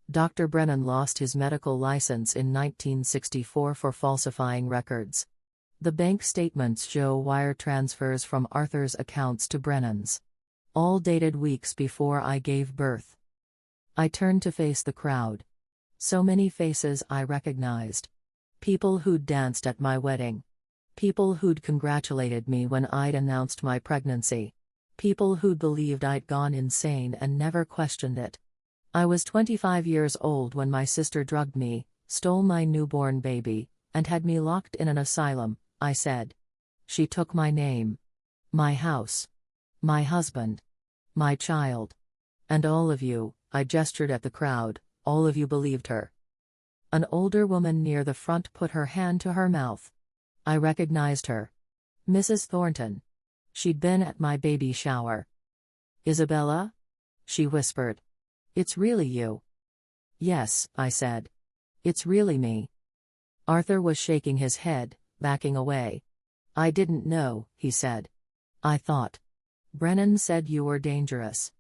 Dr. Brennan lost his medical license in 1964 for falsifying records. The bank statements show wire transfers from Arthur's accounts to Brennan's. All dated weeks before I gave birth. I turned to face the crowd. So many faces I recognized. People who'd danced at my wedding. People who'd congratulated me when I'd announced my pregnancy. People who'd believed I'd gone insane and never questioned it. I was 25 years old when my sister drugged me, stole my newborn baby, and had me locked in an asylum, I said. She took my name. My house. My husband. My child. And all of you, I gestured at the crowd, all of you believed her. An older woman near the front put her hand to her mouth. I recognized her. Mrs. Thornton. She'd been at my baby shower. Isabella? She whispered. It's really you. Yes, I said. It's really me. Arthur was shaking his head, backing away. I didn't know, he said. I thought. Brennan said you were dangerous.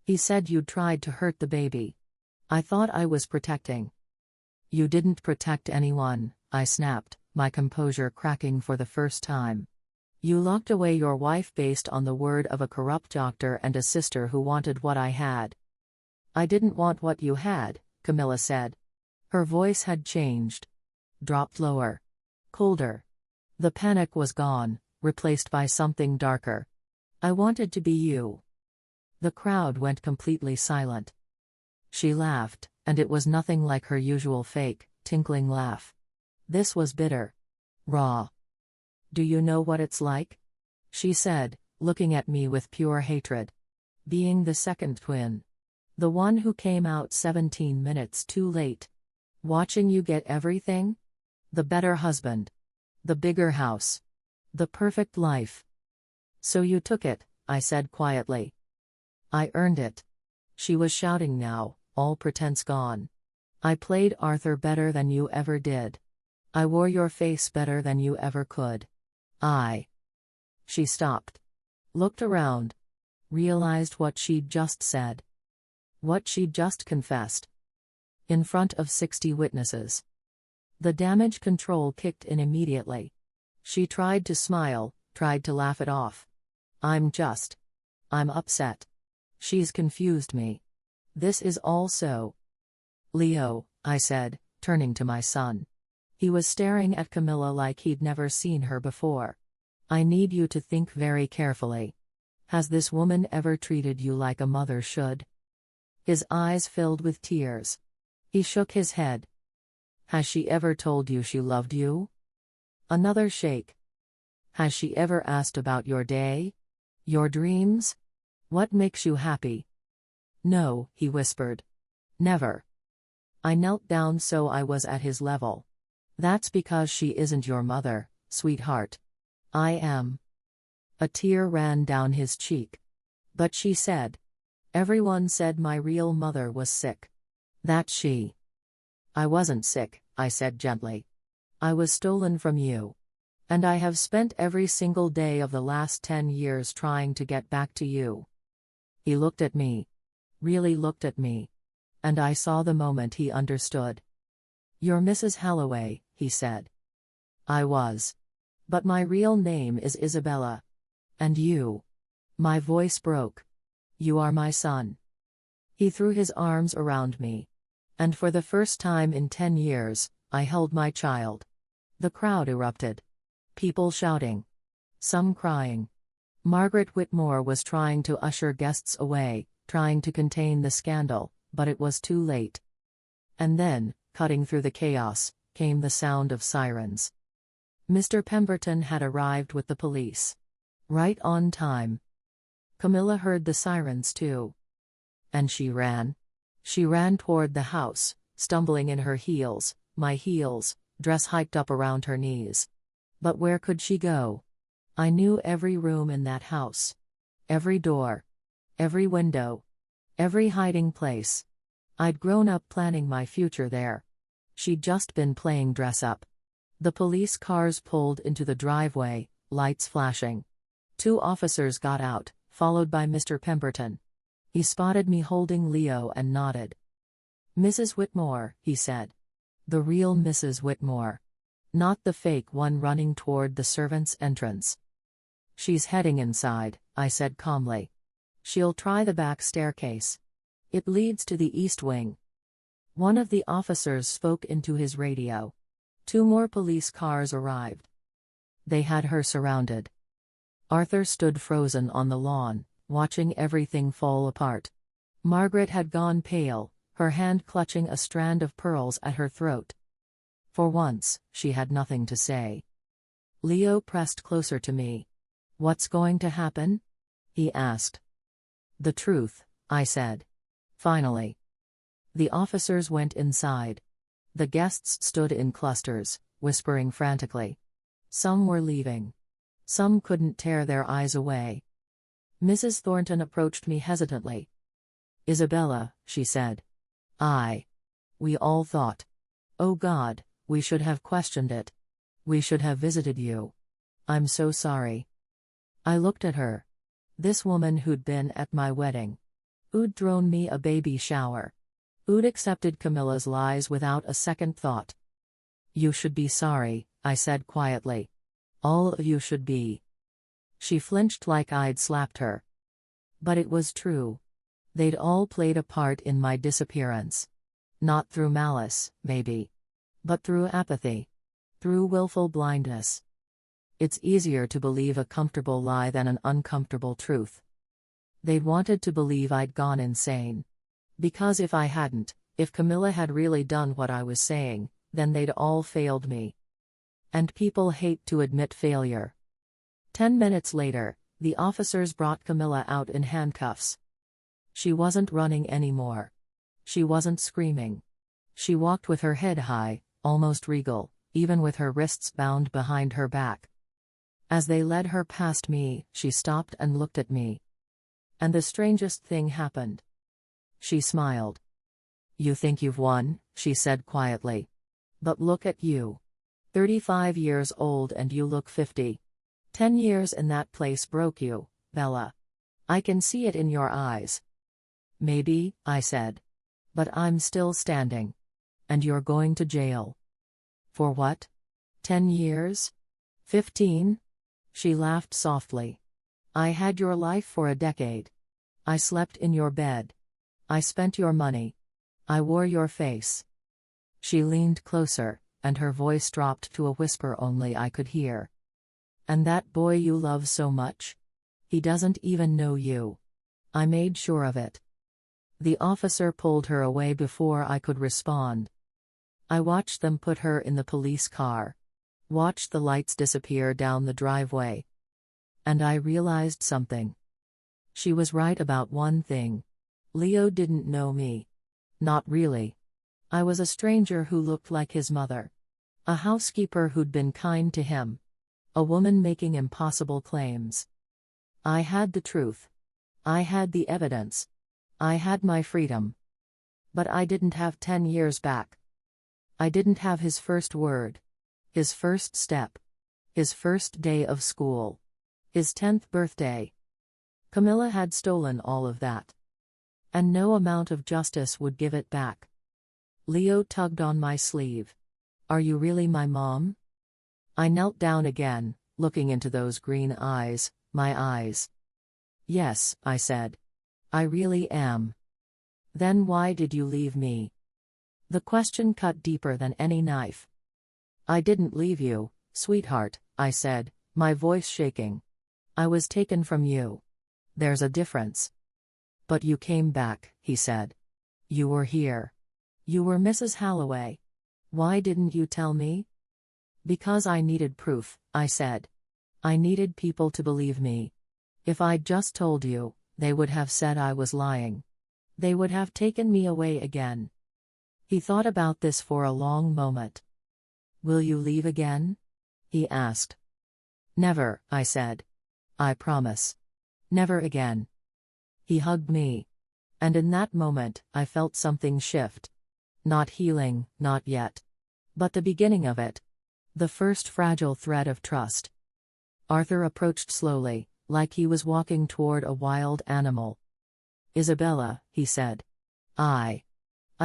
He said you'd tried to hurt the baby. I thought I was protecting. You didn't protect anyone, I snapped, my composure cracking for the first time. You locked away your wife based on the word of a corrupt doctor and a sister who wanted what I had. I didn't want what you had, Camilla said. Her voice had changed. Dropped lower. Colder. The panic was gone, replaced by something darker. I wanted to be you. The crowd went completely silent. She laughed, and it was nothing like her usual fake, tinkling laugh. This was bitter. Raw. Do you know what it's like? She said, looking at me with pure hatred. Being the second twin. The one who came out 17 minutes too late. Watching you get everything? The better husband. The bigger house. The perfect life. So you took it, I said quietly. I earned it. She was shouting now, all pretense gone. I played Arthur better than you ever did. I wore your face better than you ever could. She stopped. Looked around. Realized what she'd just said. What she'd just confessed. In front of 60 witnesses. The damage control kicked in immediately. She tried to smile, tried to laugh it off. I'm upset. She's confused me. This is all so. Leo, I said, turning to my son. He was staring at Camilla like he'd never seen her before. I need you to think very carefully. Has this woman ever treated you like a mother should? His eyes filled with tears. He shook his head. Has she ever told you she loved you? Another shake. Has she ever asked about your day? Your dreams? What makes you happy? No, he whispered. Never. I knelt down so I was at his level. That's because she isn't your mother, sweetheart. I am. A tear ran down his cheek. But she said. Everyone said my real mother was sick. That she. I wasn't sick, I said gently. I was stolen from you. And I have spent every single day of the last 10 years trying to get back to you. He looked at me. Really looked at me. And I saw the moment he understood. You're Mrs. Halloway, he said. I was. But my real name is Isabella. And you. My voice broke. You are my son. He threw his arms around me. And for the first time in 10 years, I held my child. The crowd erupted. People shouting. Some crying. Margaret Whitmore was trying to usher guests away, trying to contain the scandal, but it was too late. And then, cutting through the chaos, came the sound of sirens. Mr. Pemberton had arrived with the police. Right on time. Camilla heard the sirens too. And she ran. She ran toward the house, stumbling in her heels, my heels, dress hiked up around her knees. But where could she go? I knew every room in that house. Every door. Every window. Every hiding place. I'd grown up planning my future there. She'd just been playing dress up. The police cars pulled into the driveway, lights flashing. 2 officers got out, followed by Mr. Pemberton. He spotted me holding Leo and nodded. "Mrs. Whitmore," he said. "The real Mrs. Whitmore. Not the fake one running toward the servants' entrance." "She's heading inside," I said calmly. "She'll try the back staircase. It leads to the east wing." One of the officers spoke into his radio. 2 more police cars arrived. They had her surrounded. Arthur stood frozen on the lawn, watching everything fall apart. Margaret had gone pale, her hand clutching a strand of pearls at her throat. For once, she had nothing to say. Leo pressed closer to me. "What's going to happen?" he asked. "The truth," I said. Finally. The officers went inside. The guests stood in clusters, whispering frantically. Some were leaving. Some couldn't tear their eyes away. Mrs. Thornton approached me hesitantly. "Isabella," she said. We all thought. Oh God, we should have questioned it. We should have visited you. I'm so sorry." I looked at her. This woman who'd been at my wedding. Who'd thrown me a baby shower. Who'd accepted Camilla's lies without a second thought. "You should be sorry," I said quietly. "All of you should be." She flinched like I'd slapped her. But it was true. They'd all played a part in my disappearance. Not through malice, maybe. But through apathy. Through willful blindness. It's easier to believe a comfortable lie than an uncomfortable truth. They'd wanted to believe I'd gone insane. Because if I hadn't, if Camilla had really done what I was saying, then they'd all failed me. And people hate to admit failure. 10 minutes later, the officers brought Camilla out in handcuffs. She wasn't running anymore. She wasn't screaming. She walked with her head high, almost regal, even with her wrists bound behind her back. As they led her past me, she stopped and looked at me. And the strangest thing happened. She smiled. "You think you've won," she said quietly. "But look at you. 35 years old and you look 50. 10 years in that place broke you, Bella. I can see it in your eyes." "Maybe," I said. "But I'm still standing. And you're going to jail." "For what? 10 years? 15? She laughed softly. "I had your life for a decade. I slept in your bed. I spent your money. I wore your face." She leaned closer, and her voice dropped to a whisper only I could hear. "And that boy you love so much? He doesn't even know you. I made sure of it." The officer pulled her away before I could respond. I watched them put her in the police car. Watched the lights disappear down the driveway. And I realized something. She was right about one thing. Leo didn't know me. Not really. I was a stranger who looked like his mother. A housekeeper who'd been kind to him. A woman making impossible claims. I had the truth. I had the evidence. I had my freedom. But I didn't have 10 years back. I didn't have his first word. His first step. His first day of school. His 10th birthday. Camilla had stolen all of that. And no amount of justice would give it back. Leo tugged on my sleeve. "Are you really my mom?" I knelt down again, looking into those green eyes, my eyes. "Yes," I said. "I really am." "Then why did you leave me?" The question cut deeper than any knife. "I didn't leave you, sweetheart," I said, my voice shaking. "I was taken from you. There's a difference." But you came back, he said. You were here. You were Mrs. Halloway. Why didn't you tell me? Because I needed proof, I said. I needed people to believe me. If I'd just told you, they would have said I was lying. They would have taken me away again. He thought about this for a long moment. Will you leave again? He asked. Never, I said. I promise. Never again. He hugged me. And in that moment, I felt something shift. Not healing, not yet. But the beginning of it. The first fragile thread of trust. Arthur approached slowly, like he was walking toward a wild animal. Isabella, he said. I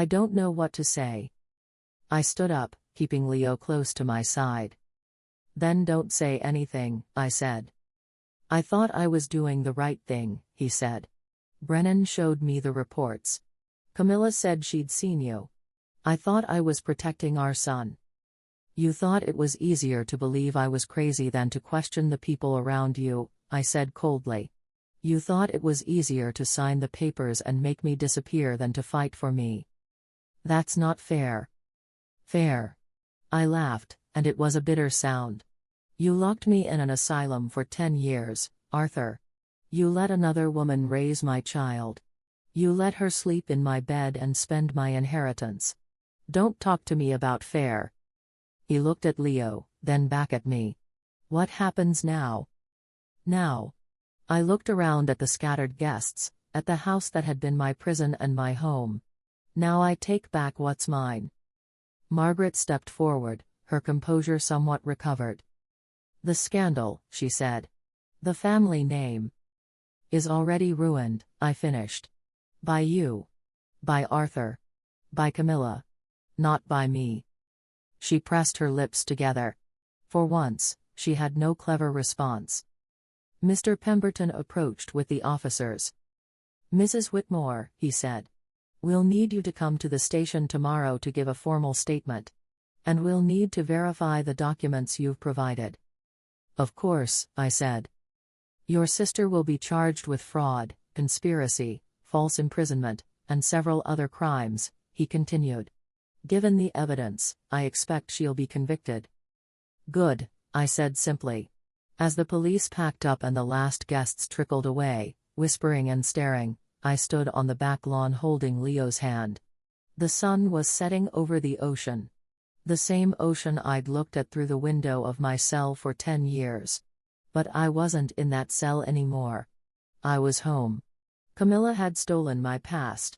don't know what to say. I stood up, keeping Leo close to my side. Then don't say anything, I said. I thought I was doing the right thing, he said. Brennan showed me the reports. Camilla said she'd seen you. I thought I was protecting our son. You thought it was easier to believe I was crazy than to question the people around you, I said coldly. You thought it was easier to sign the papers and make me disappear than to fight for me. That's not fair. Fair. I laughed, and it was a bitter sound. You locked me in an asylum for 10 years, Arthur. You let another woman raise my child. You let her sleep in my bed and spend my inheritance. Don't talk to me about fair. He looked at Leo, then back at me. What happens now? Now. I looked around at the scattered guests, at the house that had been my prison and my home. Now I take back what's mine. Margaret stepped forward, her composure somewhat recovered. The scandal, she said. The family name. Is already ruined, I finished. By you. By Arthur. By Camilla. Not by me. She pressed her lips together. For once, she had no clever response. Mr. Pemberton approached with the officers. Mrs. Whitmore, he said. We'll need you to come to the station tomorrow to give a formal statement. And we'll need to verify the documents you've provided. Of course, I said. Your sister will be charged with fraud, conspiracy, false imprisonment, and several other crimes, he continued. Given the evidence, I expect she'll be convicted. Good, I said simply. As the police packed up and the last guests trickled away, whispering and staring, I stood on the back lawn holding Leo's hand. The sun was setting over the ocean. The same ocean I'd looked at through the window of my cell for 10 years. But I wasn't in that cell anymore. I was home. Camilla had stolen my past.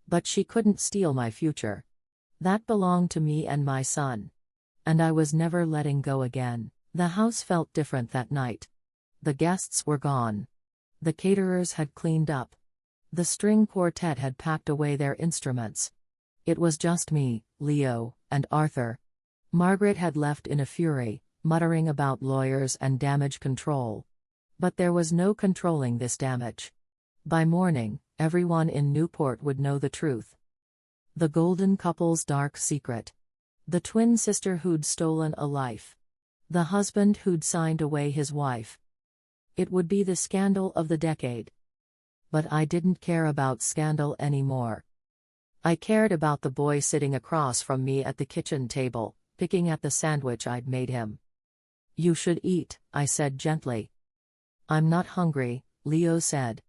But she couldn't steal my future. That belonged to me and my son. And I was never letting go again. The house felt different that night. The guests were gone. The caterers had cleaned up. The string quartet had packed away their instruments. It was just me, Leo, and Arthur. Margaret had left in a fury, muttering about lawyers and damage control. But there was no controlling this damage. By morning, everyone in Newport would know the truth. The golden couple's dark secret. The twin sister who'd stolen a life. The husband who'd signed away his wife. It would be the scandal of the decade. But I didn't care about scandal anymore. I cared about the boy sitting across from me at the kitchen table, picking at the sandwich I'd made him. You should eat, I said gently. I'm not hungry, Leo said.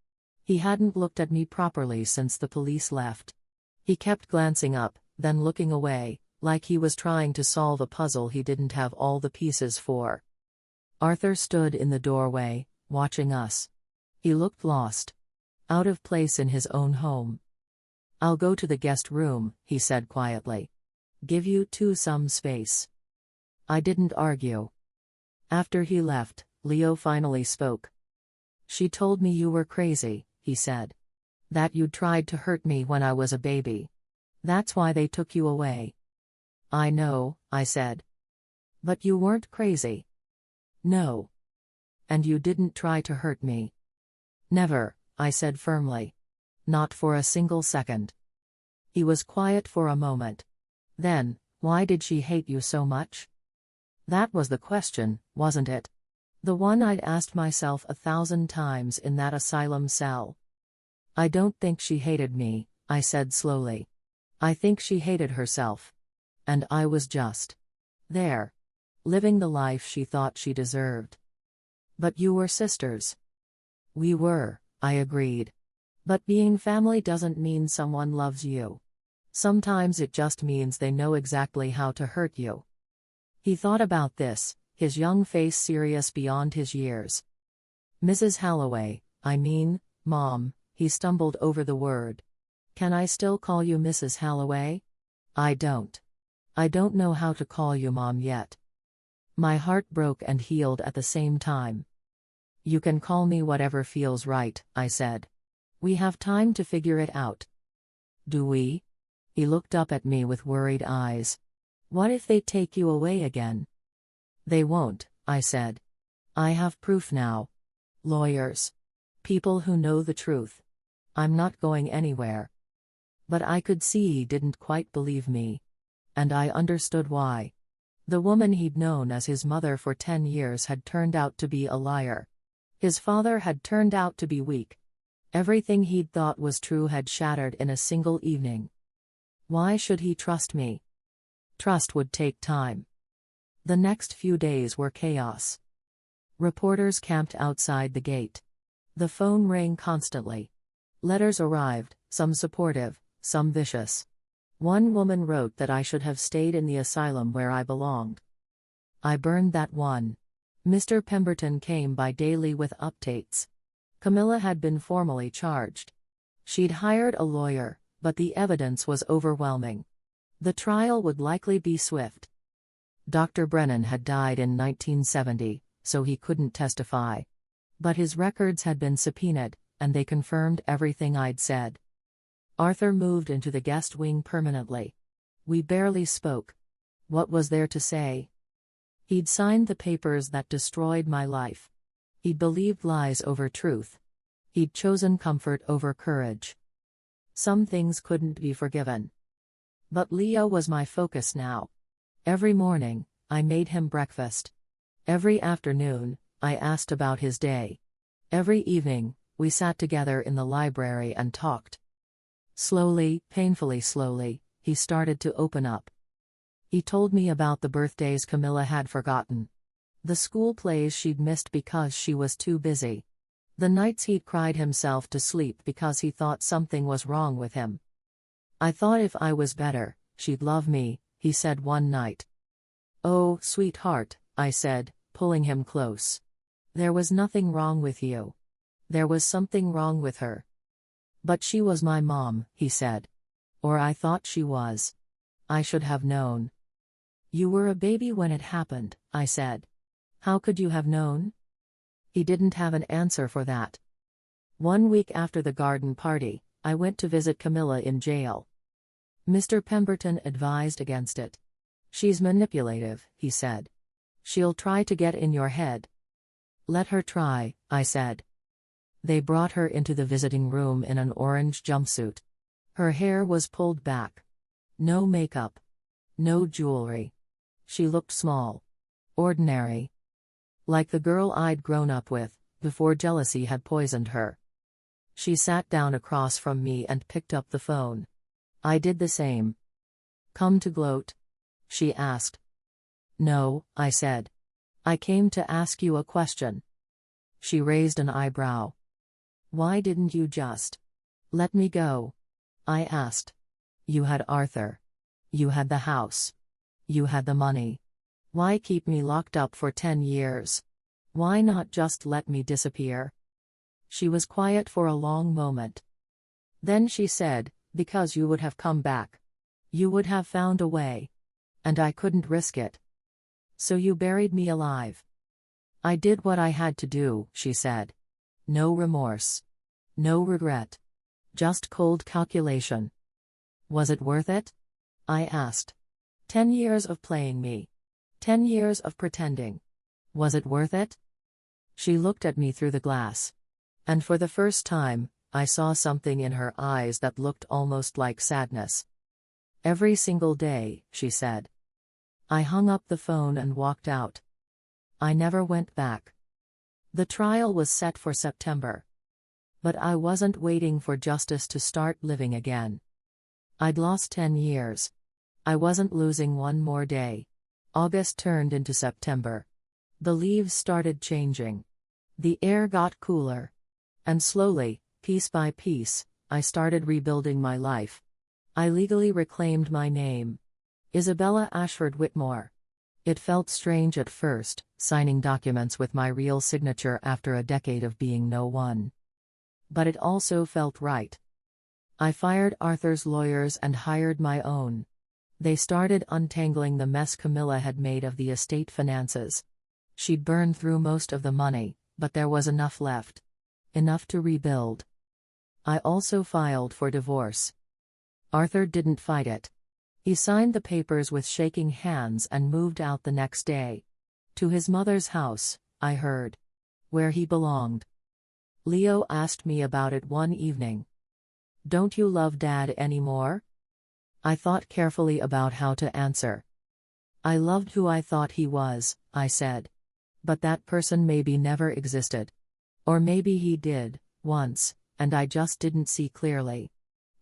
He hadn't looked at me properly since the police left. He kept glancing up, then looking away, like he was trying to solve a puzzle he didn't have all the pieces for. Arthur stood in the doorway, watching us. He looked lost. Out of place in his own home. I'll go to the guest room, he said quietly. Give you two some space. I didn't argue. After he left, Leo finally spoke. She told me you were crazy, he said. That you'd tried to hurt me when I was a baby. That's why they took you away. I know, I said. But you weren't crazy. No. And you didn't try to hurt me. Never, I said firmly. Not for a single second. He was quiet for a moment. Then, why did she hate you so much? That was the question, wasn't it? The one I'd asked myself 1,000 times in that asylum cell. I don't think she hated me, I said slowly. I think she hated herself. And I was just there, living the life she thought she deserved. But you were sisters. We were, I agreed. But being family doesn't mean someone loves you. Sometimes it just means they know exactly how to hurt you. He thought about this, his young face serious beyond his years. Mrs. Holloway, I mean, Mom, he stumbled over the word. Can I still call you Mrs. Holloway? I don't know how to call you Mom yet. My heart broke and healed at the same time. You can call me whatever feels right, I said. We have time to figure it out. Do we? He looked up at me with worried eyes. What if they take you away again? They won't, I said. I have proof now. Lawyers. People who know the truth. I'm not going anywhere. But I could see he didn't quite believe me. And I understood why. The woman he'd known as his mother for 10 years had turned out to be a liar. His father had turned out to be weak. Everything he'd thought was true had shattered in a single evening. Why should he trust me? Trust would take time. The next few days were chaos. Reporters camped outside the gate. The phone rang constantly. Letters arrived, some supportive, some vicious. One woman wrote that I should have stayed in the asylum where I belonged. I burned that one. Mr. Pemberton came by daily with updates. Camilla had been formally charged. She'd hired a lawyer, but the evidence was overwhelming. The trial would likely be swift. Dr. Brennan had died in 1970, so he couldn't testify. But his records had been subpoenaed, and they confirmed everything I'd said. Arthur moved into the guest wing permanently. We barely spoke. What was there to say? He'd signed the papers that destroyed my life. He'd believed lies over truth. He'd chosen comfort over courage. Some things couldn't be forgiven. But Leo was my focus now. Every morning, I made him breakfast. Every afternoon, I asked about his day. Every evening, we sat together in the library and talked. Slowly, painfully slowly, he started to open up. He told me about the birthdays Camilla had forgotten. The school plays she'd missed because she was too busy. The nights he'd cried himself to sleep because he thought something was wrong with him. I thought if I was better, she'd love me, he said one night. Oh, sweetheart, I said, pulling him close. There was nothing wrong with you. There was something wrong with her. But she was my mom, he said. Or I thought she was. I should have known. You were a baby when it happened, I said. How could you have known? He didn't have an answer for that. 1 week after the garden party, I went to visit Camilla in jail. Mr. Pemberton advised against it. She's manipulative, he said. She'll try to get in your head. Let her try, I said. They brought her into the visiting room in an orange jumpsuit. Her hair was pulled back. No makeup. No jewelry. She looked small. Ordinary. Like the girl I'd grown up with, before jealousy had poisoned her. She sat down across from me and picked up the phone. I did the same. Come to gloat? She asked. No, I said. I came to ask you a question. She raised an eyebrow. Why didn't you just let me go? I asked. You had Arthur. You had the house. You had the money. Why keep me locked up for 10 years? Why not just let me disappear? She was quiet for a long moment. Then she said, because you would have come back. You would have found a way. And I couldn't risk it. So you buried me alive. I did what I had to do, she said. No remorse. No regret. Just cold calculation. Was it worth it? I asked. 10 years of playing me. 10 years of pretending. Was it worth it? She looked at me through the glass. And for the first time, I saw something in her eyes that looked almost like sadness. Every single day, she said. I hung up the phone and walked out. I never went back. The trial was set for September. But I wasn't waiting for justice to start living again. I'd lost 10 years. I wasn't losing one more day. August turned into September. The leaves started changing. The air got cooler. And slowly, piece by piece, I started rebuilding my life. I legally reclaimed my name. Isabella Ashford Whitmore. It felt strange at first, signing documents with my real signature after a decade of being no one. But it also felt right. I fired Arthur's lawyers and hired my own. They started untangling the mess Camilla had made of the estate finances. She'd burned through most of the money, but there was enough left. Enough to rebuild. I also filed for divorce. Arthur didn't fight it. He signed the papers with shaking hands and moved out the next day. To his mother's house, I heard. Where he belonged. Leo asked me about it one evening. "Don't you love Dad anymore?" I thought carefully about how to answer. "I loved who I thought he was," I said. "But that person maybe never existed. Or maybe he did, once, and I just didn't see clearly.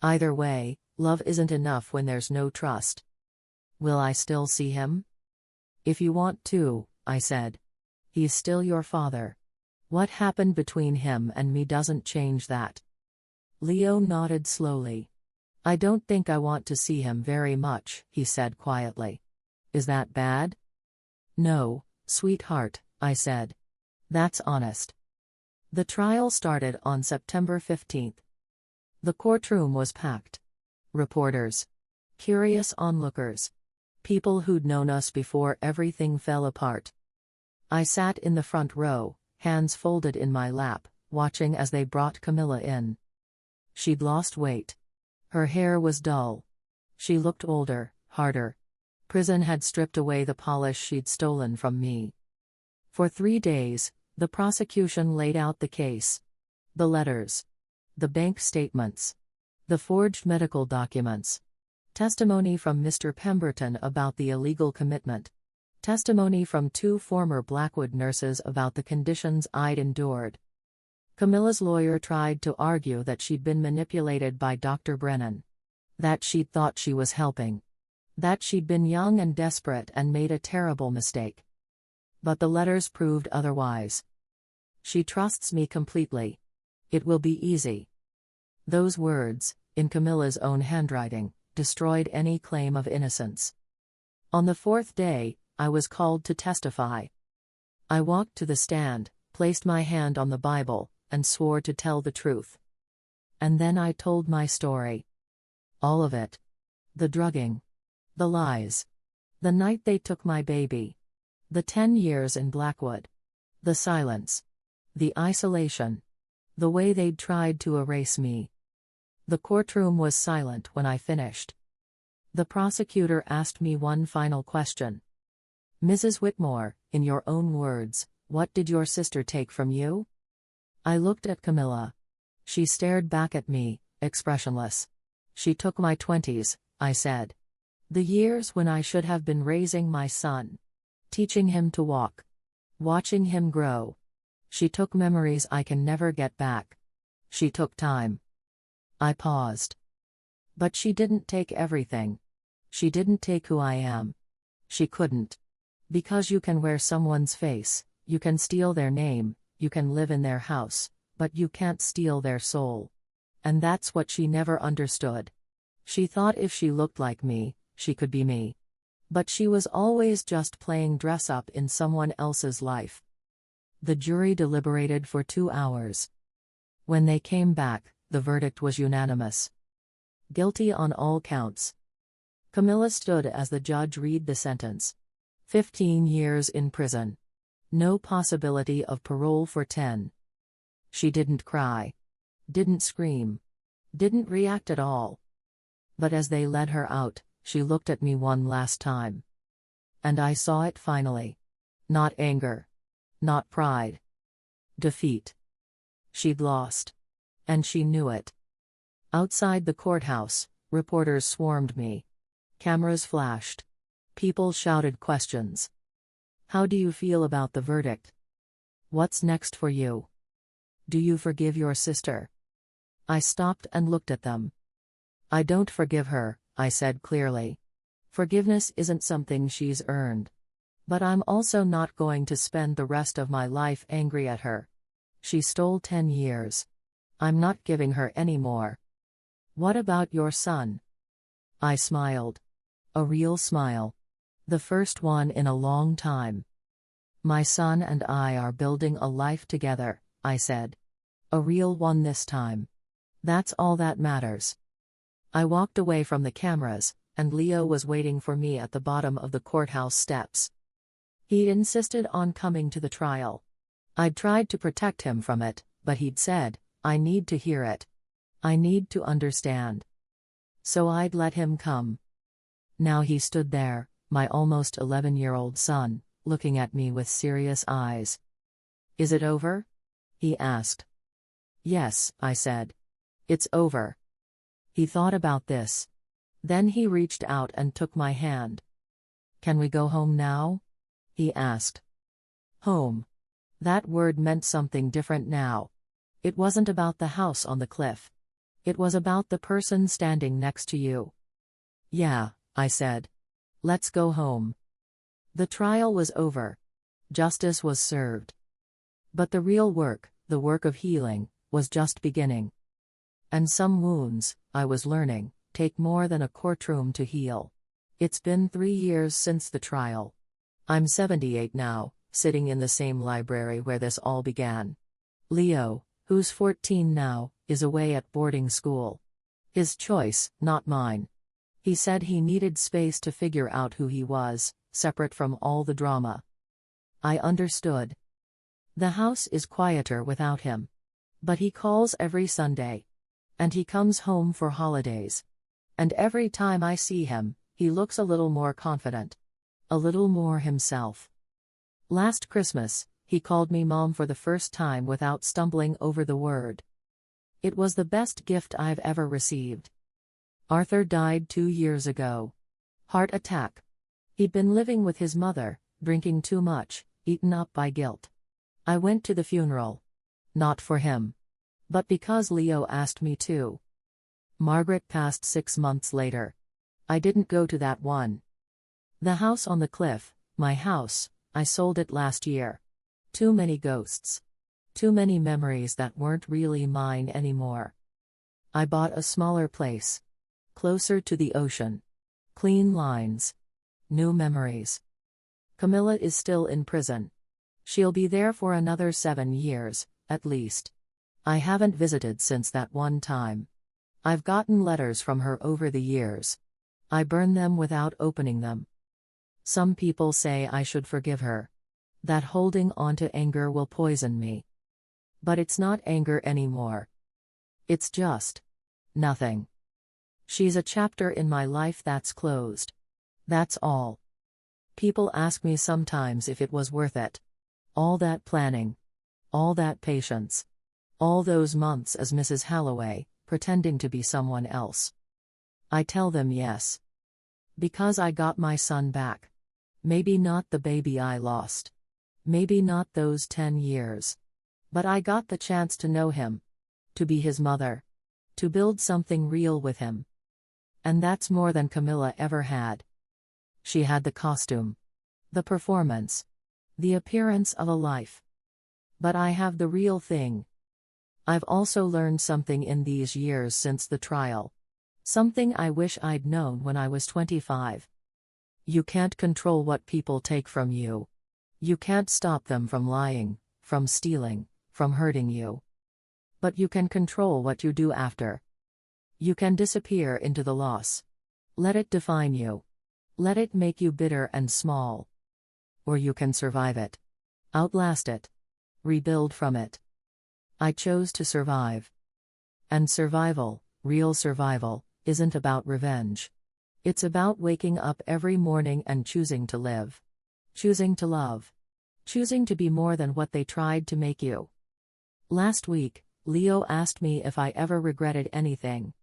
Either way, love isn't enough when there's no trust." "Will I still see him?" "If you want to," I said. "He's still your father. What happened between him and me doesn't change that." Leo nodded slowly. "I don't think I want to see him very much," he said quietly. "Is that bad?" "No, sweetheart," I said. "That's honest." The trial started on September 15th. The courtroom was packed. Reporters. Curious onlookers. People who'd known us before everything fell apart. I sat in the front row, hands folded in my lap, watching as they brought Camilla in. She'd lost weight. Her hair was dull. She looked older, harder. Prison had stripped away the polish she'd stolen from me. For 3 days, the prosecution laid out the case. The letters. The bank statements. The forged medical documents. Testimony from Mr. Pemberton about the illegal commitment. Testimony from 2 former Blackwood nurses about the conditions I'd endured. Camilla's lawyer tried to argue that she'd been manipulated by Dr. Brennan. That she'd thought she was helping. That she'd been young and desperate and made a terrible mistake. But the letters proved otherwise. "She trusts me completely. It will be easy." Those words, in Camilla's own handwriting, destroyed any claim of innocence. On the 4th day, I was called to testify. I walked to the stand, placed my hand on the Bible, and swore to tell the truth. And then I told my story. All of it. The drugging. The lies. The night they took my baby. The 10 years in Blackwood. The silence. The isolation. The way they'd tried to erase me. The courtroom was silent when I finished. The prosecutor asked me one final question. "Mrs. Whitmore, in your own words, what did your sister take from you?" I looked at Camilla. She stared back at me, expressionless. "She took my 20s, I said. The years when I should have been raising my son. Teaching him to walk. Watching him grow. She took memories I can never get back. She took time." I paused. "But she didn't take everything. She didn't take who I am. She couldn't. Because you can wear someone's face, you can steal their name, you can live in their house, but you can't steal their soul. And that's what she never understood. She thought if she looked like me, she could be me. But she was always just playing dress-up in someone else's life." The jury deliberated for 2 hours. When they came back, the verdict was unanimous. Guilty on all counts. Camilla stood as the judge read the sentence. 15 years in prison. No possibility of parole for 10. She didn't cry. Didn't scream. Didn't react at all. But as they led her out, she looked at me one last time. And I saw it finally. Not anger. Not pride. Defeat. She'd lost. And she knew it. Outside the courthouse, reporters swarmed me. Cameras flashed. People shouted questions. "How do you feel about the verdict? What's next for you?" Do you forgive your sister? I stopped and looked at them. I don't forgive her, I said clearly. Forgiveness isn't something she's earned. But I'm also not going to spend the rest of my life angry at her. She stole 10 years. I'm not giving her any more. What about your son? I smiled. A real smile. The first one in a long time. My son and I are building a life together, I said. A real one this time. That's all that matters. I walked away from the cameras, and Leo was waiting for me at the bottom of the courthouse steps. He'd insisted on coming to the trial. I'd tried to protect him from it, but he'd said, I need to hear it. I need to understand. So I'd let him come. Now he stood there, my almost 11-year-old son, looking at me with serious eyes. Is it over? He asked. Yes, I said. It's over. He thought about this. Then he reached out and took my hand. Can we go home now? He asked. Home. That word meant something different now. It wasn't about the house on the cliff. It was about the person standing next to you. Yeah, I said. Let's go home. The trial was over. Justice was served. But the real work, the work of healing, was just beginning. And some wounds, I was learning, take more than a courtroom to heal. It's been 3 years since the trial. I'm 78 now, sitting in the same library where this all began. Leo, who's 14 now, is away at boarding school. His choice, not mine. He said he needed space to figure out who he was, separate from all the drama. I understood. The house is quieter without him. But he calls every Sunday. And he comes home for holidays. And every time I see him, he looks a little more confident. A little more himself. Last Christmas, he called me Mom for the first time without stumbling over the word. It was the best gift I've ever received. Arthur died 2 years ago. Heart attack. He'd been living with his mother, drinking too much, eaten up by guilt. I went to the funeral. Not for him. But because Leo asked me to. Margaret passed 6 months later. I didn't go to that one. The house on the cliff, my house, I sold it last year. Too many ghosts. Too many memories that weren't really mine anymore. I bought a smaller place. Closer to the ocean. Clean lines. New memories. Camilla is still in prison. She'll be there for another 7 years, at least. I haven't visited since that one time. I've gotten letters from her over the years. I burn them without opening them. Some people say I should forgive her. That holding on to anger will poison me. But it's not anger anymore. It's just nothing. She's a chapter in my life that's closed. That's all. People ask me sometimes if it was worth it. All that planning. All that patience. All those months as Mrs. Halloway, pretending to be someone else. I tell them yes. Because I got my son back. Maybe not the baby I lost. Maybe not those 10 years. But I got the chance to know him. To be his mother. To build something real with him. And that's more than Camilla ever had. She had the costume. The performance. The appearance of a life. But I have the real thing. I've also learned something in these years since the trial. Something I wish I'd known when I was 25. You can't control what people take from you. You can't stop them from lying, from stealing, from hurting you. But you can control what you do after. You can disappear into the loss. Let it define you. Let it make you bitter and small. Or you can survive it. Outlast it. Rebuild from it. I chose to survive. And survival, real survival, isn't about revenge. It's about waking up every morning and choosing to live. Choosing to love. Choosing to be more than what they tried to make you. Last week, Leo asked me if I ever regretted anything.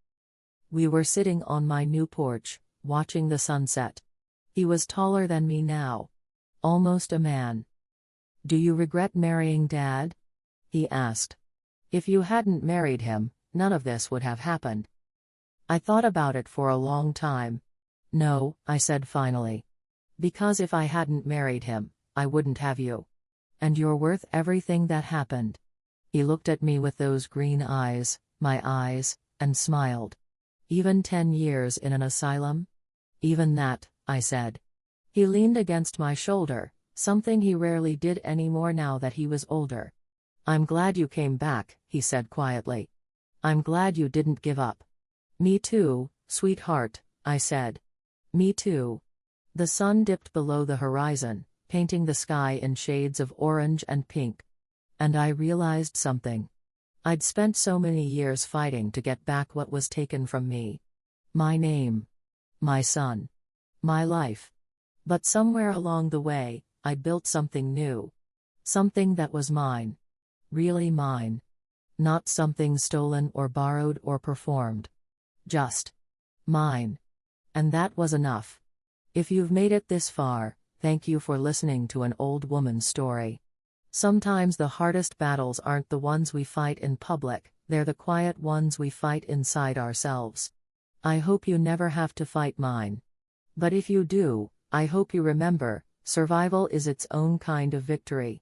We were sitting on my new porch, watching the sunset. He was taller than me now. Almost a man. Do you regret marrying Dad? He asked. If you hadn't married him, none of this would have happened. I thought about it for a long time. No, I said finally. Because if I hadn't married him, I wouldn't have you. And you're worth everything that happened. He looked at me with those green eyes, my eyes, and smiled. Even 10 years in an asylum? Even that, I said. He leaned against my shoulder, something he rarely did anymore now that he was older. I'm glad you came back, he said quietly. I'm glad you didn't give up. Me too, sweetheart, I said. Me too. The sun dipped below the horizon, painting the sky in shades of orange and pink. And I realized something. I'd spent so many years fighting to get back what was taken from me. My name. My son. My life. But somewhere along the way, I built something new. Something that was mine. Really mine. Not something stolen or borrowed or performed. Just mine. And that was enough. If you've made it this far, thank you for listening to an old woman's story. Sometimes the hardest battles aren't the ones we fight in public, they're the quiet ones we fight inside ourselves. I hope you never have to fight mine. But if you do, I hope you remember, survival is its own kind of victory.